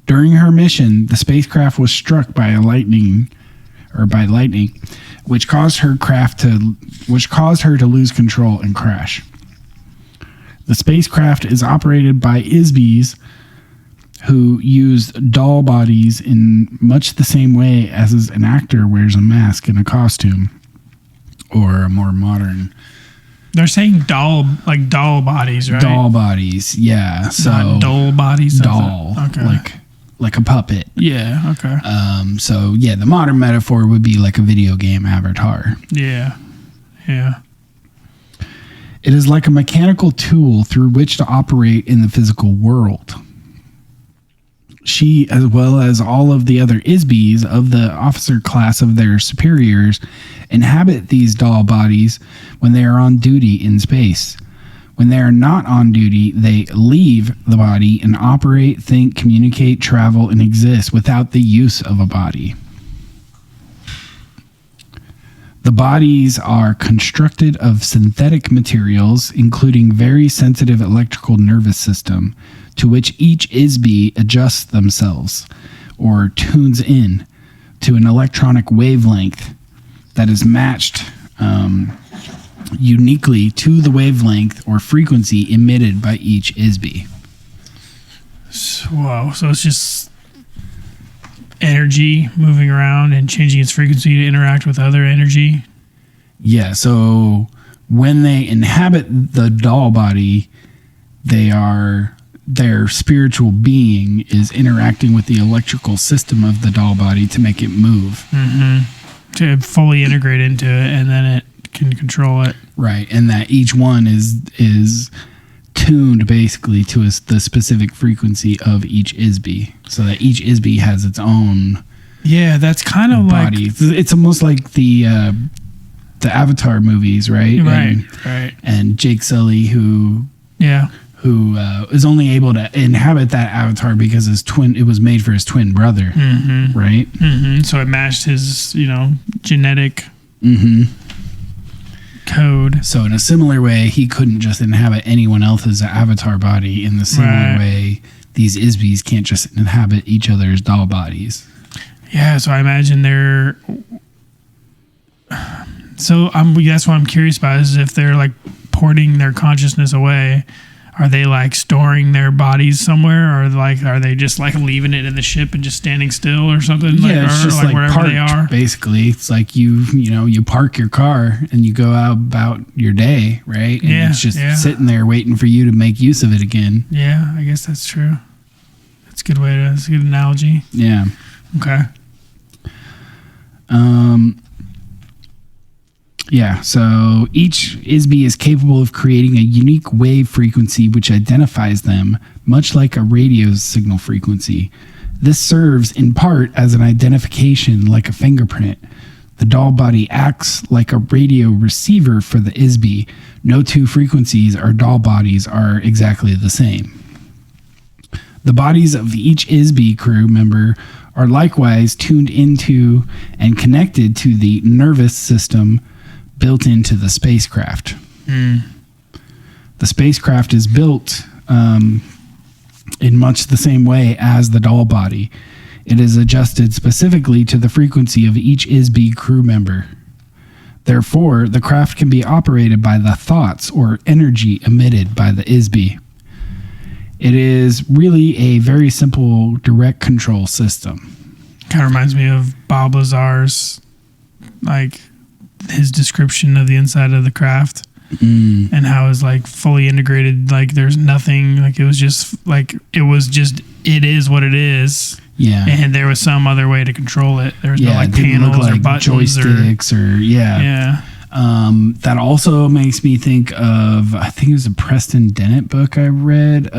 During her mission, the spacecraft was struck by lightning, which caused her to lose control and crash. The spacecraft is operated by ISBs who used doll bodies in much the same way as an actor wears a mask and a costume, or a more modern. They're saying doll bodies, right? Doll bodies, yeah. So not doll bodies. Doll, okay. like a puppet. Yeah. Okay. So yeah, the modern metaphor would be like a video game avatar. Yeah. Yeah. It is like a mechanical tool through which to operate in the physical world. She, as well as all of the other ISBs of the officer class of their superiors, inhabit these doll bodies when they are on duty in space. When they are not on duty, they leave the body and operate, think, communicate, travel, and exist without the use of a body. The bodies are constructed of synthetic materials, including very sensitive electrical nervous system, to which each ISB adjusts themselves or tunes in to an electronic wavelength that is matched uniquely to the wavelength or frequency emitted by each ISB. Whoa, so it's just energy moving around and changing its frequency to interact with other energy? Yeah, so when they inhabit the doll body, their spiritual being is interacting with the electrical system of the doll body to make it move. Mm-hmm. To fully integrate into it, and then it can control it. Right, and that each one is tuned basically to the specific frequency of each ISB, so that each ISB has its own. Yeah, that's kind of body. like It's almost like the Avatar movies, right? Right. And Jake Sully, who is only able to inhabit that avatar because it was made for his twin brother, right? Mm-hmm. So it matched his, genetic code. So in a similar way, he couldn't just inhabit anyone else's avatar body. In the similar way, these ISBs can't just inhabit each other's doll bodies. Yeah, so I imagine they're... So that's what I'm curious about, is if they're like porting their consciousness away, are they like storing their bodies somewhere, or like are they just like leaving it in the ship and just standing still or something? Yeah, it's just like wherever parked, they are. Basically, it's like you park your car and you go out about your day, right? And it's just sitting there waiting for you to make use of it again. Yeah, I guess that's true. That's a good that's a good analogy. Yeah. Okay. Yeah, so each ISB is capable of creating a unique wave frequency which identifies them, much like a radio signal frequency. This serves in part as an identification like a fingerprint. The doll body acts like a radio receiver for the ISB. No two frequencies or doll bodies are exactly the same. The bodies of each ISB crew member are likewise tuned into and connected to the nervous system built into the spacecraft. The spacecraft is built in much the same way as the doll body. It is adjusted specifically to the frequency of each ISB crew member. Therefore, the craft can be operated by the thoughts or energy emitted by the ISB. It is really a very simple direct control system. Kind of reminds me of Bob Lazar's, like, his description of the inside of the craft. And how it's like fully integrated, like there's nothing, like it is what it is. Yeah. And there was some other way to control it. There was no like it didn't panels look like or buttons joysticks Yeah. That also makes me think of, I think it was a Preston Dennett book I read,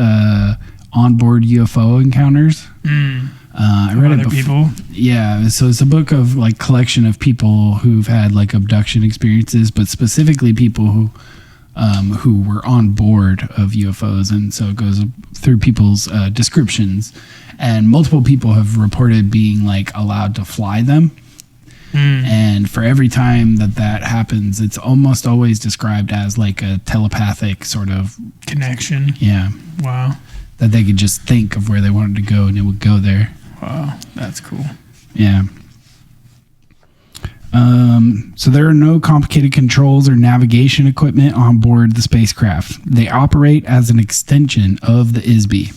Onboard UFO Encounters. I read it before. Yeah, so it's a book of like collection of people who've had like abduction experiences, but specifically people who were on board of UFOs, and so it goes through people's descriptions, and multiple people have reported being like allowed to fly them. And for every time that happens, it's almost always described as like a telepathic sort of connection. Yeah. Wow. That they could just think of where they wanted to go and it would go there. Wow, that's cool. Yeah. So there are no complicated controls or navigation equipment on board the spacecraft. They operate as an extension of the ISB.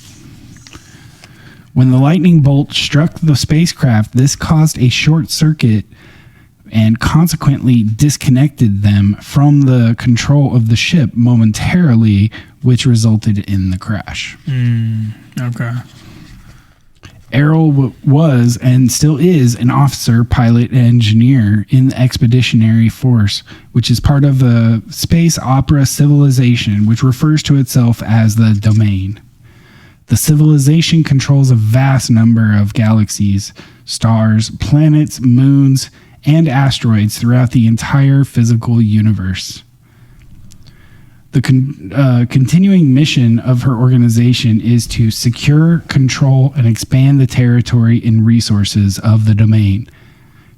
When the lightning bolt struck the spacecraft, this caused a short circuit and consequently disconnected them from the control of the ship momentarily, which resulted in the crash. Okay. Airl was and still is an officer, pilot, and engineer in the Expeditionary Force, which is part of the space opera civilization, which refers to itself as the Domain. The civilization controls a vast number of galaxies, stars, planets, moons, and asteroids throughout the entire physical universe. The continuing mission of her organization is to secure, control, and expand the territory and resources of the Domain.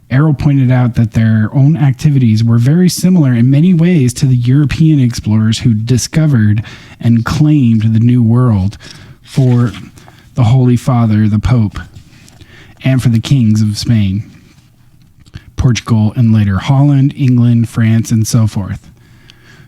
Airl pointed out that their own activities were very similar in many ways to the European explorers who discovered and claimed the New World for the Holy Father, the Pope, and for the kings of Spain, Portugal, and later Holland, England, France, and so forth.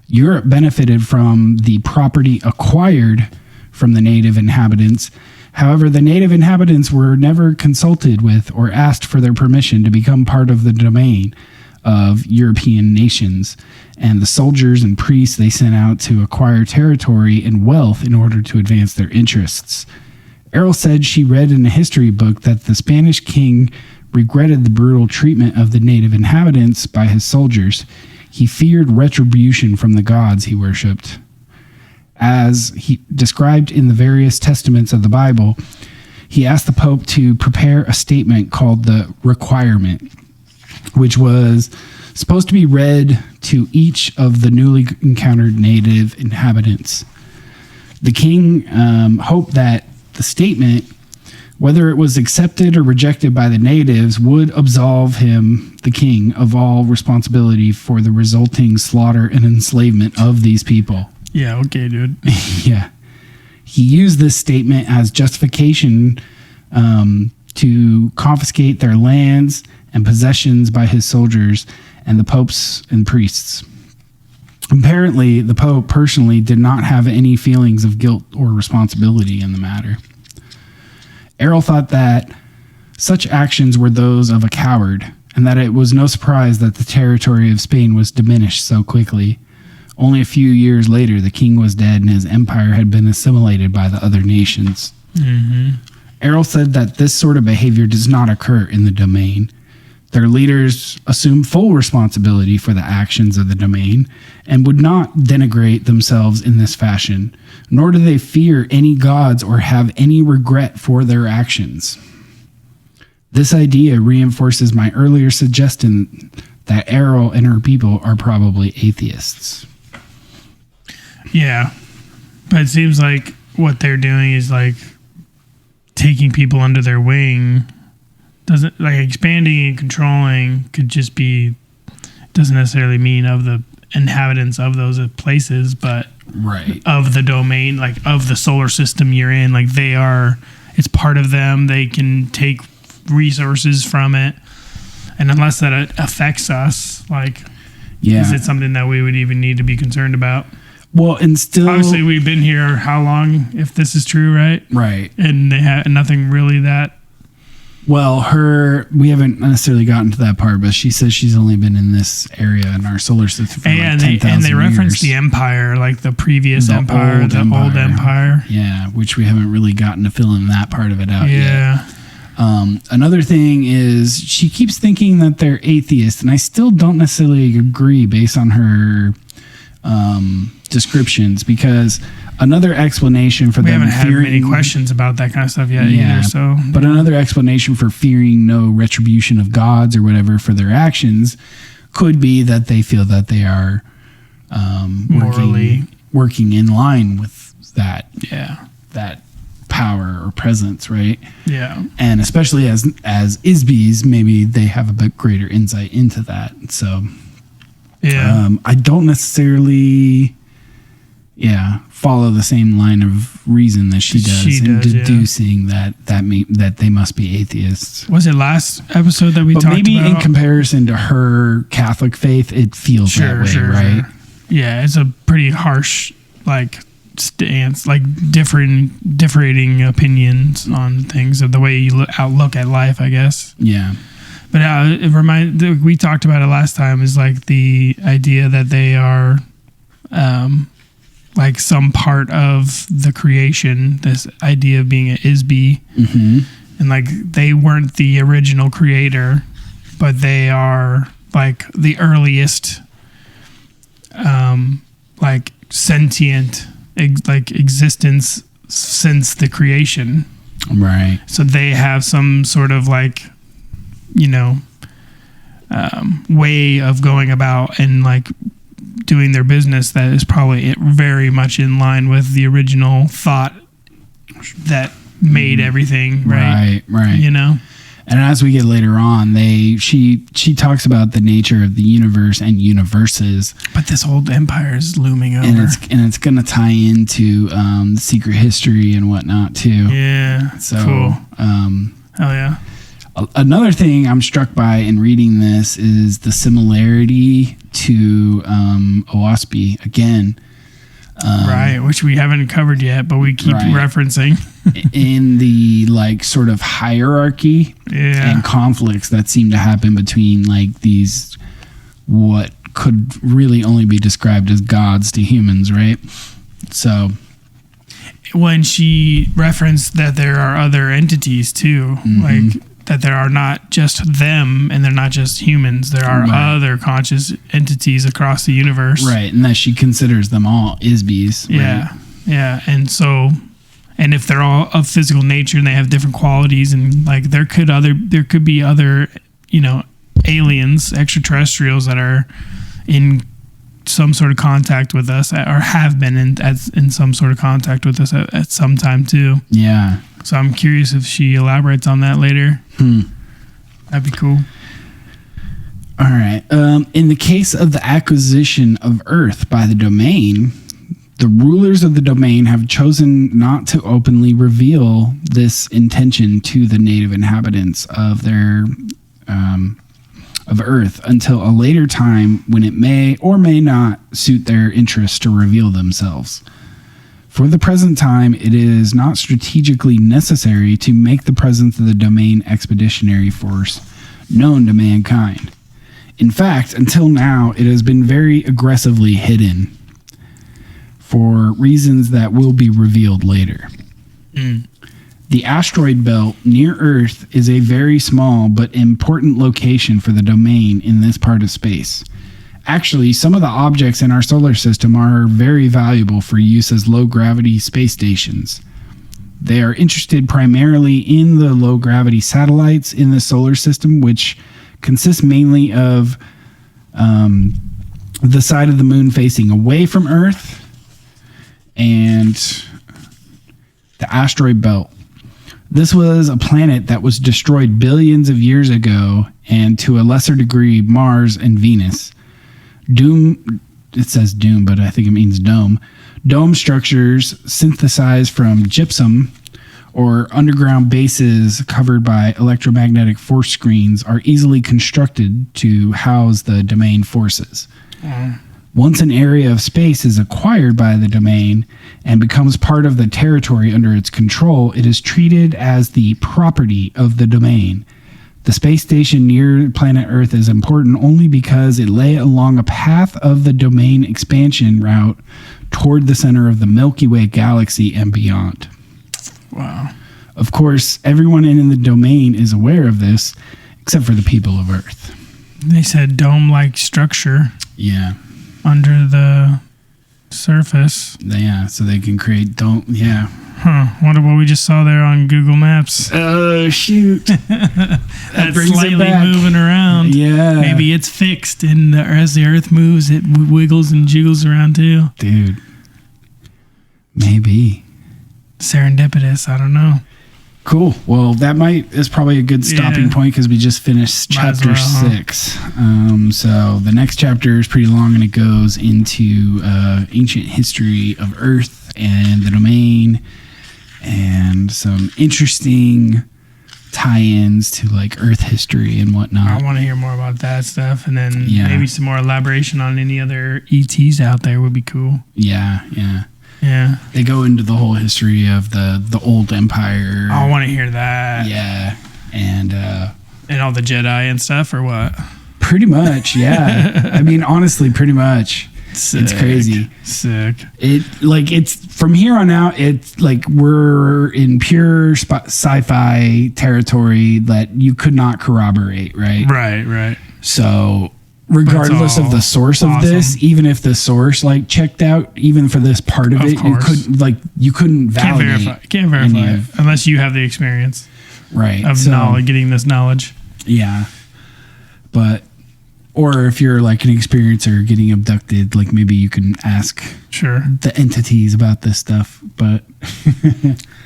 Europe benefited from the property acquired from the native inhabitants. However, the native inhabitants were never consulted with or asked for their permission to become part of the domain of European nations, and the soldiers and priests they sent out to acquire territory and wealth in order to advance their interests. Airl said she read in a history book that the Spanish king regretted the brutal treatment of the native inhabitants by his soldiers. He feared retribution from the gods he worshipped. As he described in the various testaments of the Bible, he asked the Pope to prepare a statement called the Requirement, which was supposed to be read to each of the newly encountered native inhabitants. The king hoped that the statement, whether it was accepted or rejected by the natives, would absolve him, the king, of all responsibility for the resulting slaughter and enslavement of these people. Yeah, okay, dude. Yeah. He used this statement as justification to confiscate their lands and possessions by his soldiers and the popes and priests. Apparently, the Pope personally did not have any feelings of guilt or responsibility in the matter. Airl thought that such actions were those of a coward, and that it was no surprise that the territory of Spain was diminished so quickly. Only a few years later, the king was dead and his empire had been assimilated by the other nations. Airl said that this sort of behavior does not occur in the domain. Their leaders assume full responsibility for the actions of the domain and would not denigrate themselves in this fashion, nor do they fear any gods or have any regret for their actions. This idea reinforces my earlier suggestion that Airl and her people are probably atheists. Yeah, but it seems like what they're doing is like taking people under their wing doesn't like expanding and controlling could just be, doesn't necessarily mean of the inhabitants of those places, but right, of the domain, like of the solar system you're in. Like they are, it's part of them. They can take resources from it, and unless that affects us, like, is it something that we would even need to be concerned about? Well, and still, obviously we've been here how long, if this is true, right? Right. And they had nothing really that. Well, we haven't necessarily gotten to that part, but she says she's only been in this area in our solar system for like 10,000 and they years. reference the empire, like the previous empire, old empire. Yeah, which we haven't really gotten to fill in that part of it out yet. Yeah. Another thing is she keeps thinking that they're atheists, and I still don't necessarily agree based on her descriptions, because another explanation for we them haven't had many questions about that kind of stuff yet either. So, but another explanation for fearing no retribution of gods or whatever for their actions could be that they feel that they are working in line with that that power or presence, right? Yeah. And especially as Isbies, maybe they have a bit greater insight into that. So I don't necessarily follow the same line of reason that she does in deducing that they must be atheists. Was it last episode that we talked about? Maybe in comparison to her Catholic faith, it feels that way, right? Sure. Yeah, it's a pretty harsh stance, like differing opinions on things, of the way you look at life, I guess. Yeah. But we talked about it last time, is like the idea that they are like some part of the creation, this idea of being an Isby. Mm-hmm. And like they weren't the original creator, but they are like the earliest like sentient existence since the creation. Right. So they have some sort of like, way of going about and like doing their business that is probably very much in line with the original thought that made everything, right? Right. And as we get later on, she talks about the nature of the universe and universes. But this old empire is looming over, and it's going to tie into the secret history and whatnot too. Yeah. So cool. Hell yeah. Another thing I'm struck by in reading this is the similarity to Owaspy again. Right, which we haven't covered yet, but we keep referencing. In the like sort of hierarchy and conflicts that seem to happen between like these, what could really only be described as gods to humans, right? So when she referenced that there are other entities too, like that there are not just them and they're not just humans, there are other conscious entities across the universe. Right, and that she considers them all Isbies. Yeah, right? Yeah. And so, and if they're all of physical nature and they have different qualities, and like there could be other, aliens, extraterrestrials that are in some sort of contact with us, or have been in some sort of contact with us at some time too. Yeah. So I'm curious if she elaborates on that later. That'd be cool. All right. In the case of the acquisition of Earth by the domain, the rulers of the domain have chosen not to openly reveal this intention to the native inhabitants of their of Earth until a later time when it may or may not suit their interests to reveal themselves. For the present time, it is not strategically necessary to make the presence of the domain expeditionary force known to mankind. In fact, until now, it has been very aggressively hidden for reasons that will be revealed later. The asteroid belt near Earth is a very small but important location for the domain in this part of space. Actually, some of the objects in our solar system are very valuable for use as low-gravity space stations. They are interested primarily in the low-gravity satellites in the solar system, which consists mainly of the side of the moon facing away from Earth and the asteroid belt. This was a planet that was destroyed billions of years ago, and to a lesser degree, Mars and Venus. It says doom, but I think it means dome. Dome structures synthesized from gypsum or underground bases covered by electromagnetic force screens are easily constructed to house the domain forces. Once an area of space is acquired by the domain and becomes part of the territory under its control, it is treated as the property of the domain. The space station near planet Earth is important only because it lay along a path of the domain expansion route toward the center of the Milky Way galaxy and beyond. Wow. Of course, everyone in the domain is aware of this, except for the people of Earth. They said dome-like structure. Yeah. Under the surface. Yeah, so they can create yeah. Wonder what we just saw there on Google Maps. Oh, shoot. That's brings it slightly back. moving around. Yeah. Maybe it's fixed, and as the Earth moves, it wiggles and jiggles around too. Dude. Maybe. Serendipitous, I don't know. Cool. Well, that is probably a good stopping point because we just finished chapter 6. So the next chapter is pretty long, and it goes into ancient history of Earth and the domain and some interesting tie-ins to like Earth history and whatnot. I want to hear more about that stuff, and then maybe some more elaboration on any other ETs out there would be cool. Yeah. Yeah. They go into the whole history of the old empire. I want to hear that. Yeah. And all the Jedi and stuff, or what? Pretty much, yeah. I mean, honestly, pretty much. Sick. It's crazy. Sick. It's from here on out, it's like we're in pure sci-fi territory that you could not corroborate, right? Right. So regardless of the source of this, even if the source like checked out, even for this part of it, you couldn't validate. Can't verify unless you have the experience, right? Of knowledge, getting this knowledge. Yeah, but or if you're like an experiencer getting abducted, like maybe you can ask the entities about this stuff. But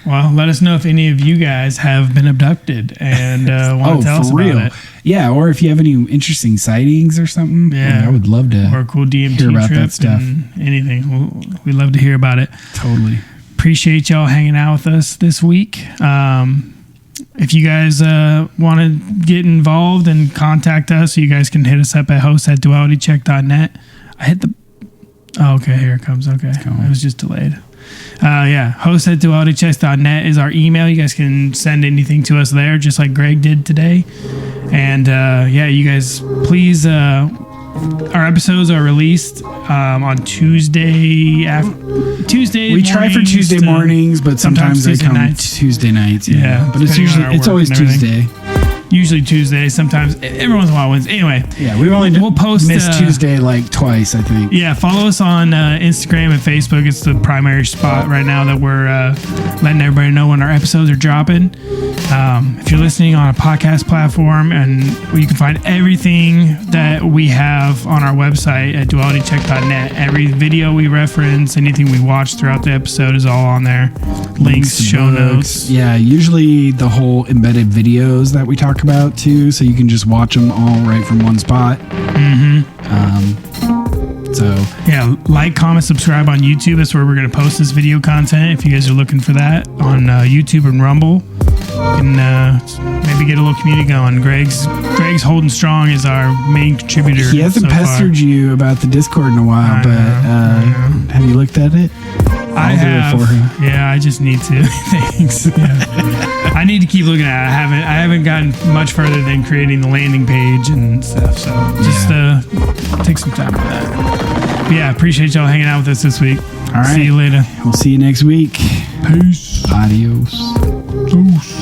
well, let us know if any of you guys have been abducted and want to tell us about it. Yeah, or if you have any interesting sightings or something. Yeah, I would love to. Or a cool DMT hear about trip that stuff. And anything. We'd love to hear about it. Totally. Appreciate y'all hanging out with us this week. If you guys want to get involved and contact us, you guys can hit us up at host@dualitycheck.net. I hit the... Oh, okay, here it comes. Okay, it was just delayed. host@dualitycheck.net is our email. You guys can send anything to us there, just like Greg did today. And you guys, please... our episodes are released on Tuesday. We try for Tuesday mornings, but sometimes they come Tuesday nights. Yeah, but it's always Tuesday. Usually Tuesday. Sometimes every once in a while Wednesday. Anyway, yeah, we'll post missed Tuesday like twice, I think. Yeah, follow us on Instagram and Facebook. It's the primary spot right now that we're letting everybody know when our episodes are dropping. If you're listening on a podcast platform, and you can find everything that we have on our website at dualitycheck.net. Every video we reference, anything we watch throughout the episode is all on there. Links, show notes. Yeah, usually the whole embedded videos that we talk about too, so you can just watch them all right from one spot. So yeah, like, comment, subscribe on YouTube. That's where we're going to post this video content. If you guys are looking for that on YouTube and Rumble, you can maybe get a little community going. Greg's holding strong is our main contributor. He hasn't pestered you about the Discord in a while, but have you looked at it? I have. Do it for him. Yeah, I just need to. Thanks. Yeah. I need to keep looking at it. I haven't gotten much further than creating the landing page and stuff. So just take some time with that. But yeah, appreciate y'all hanging out with us this week. All right. See you later. We'll see you next week. Peace. Adios. Peace.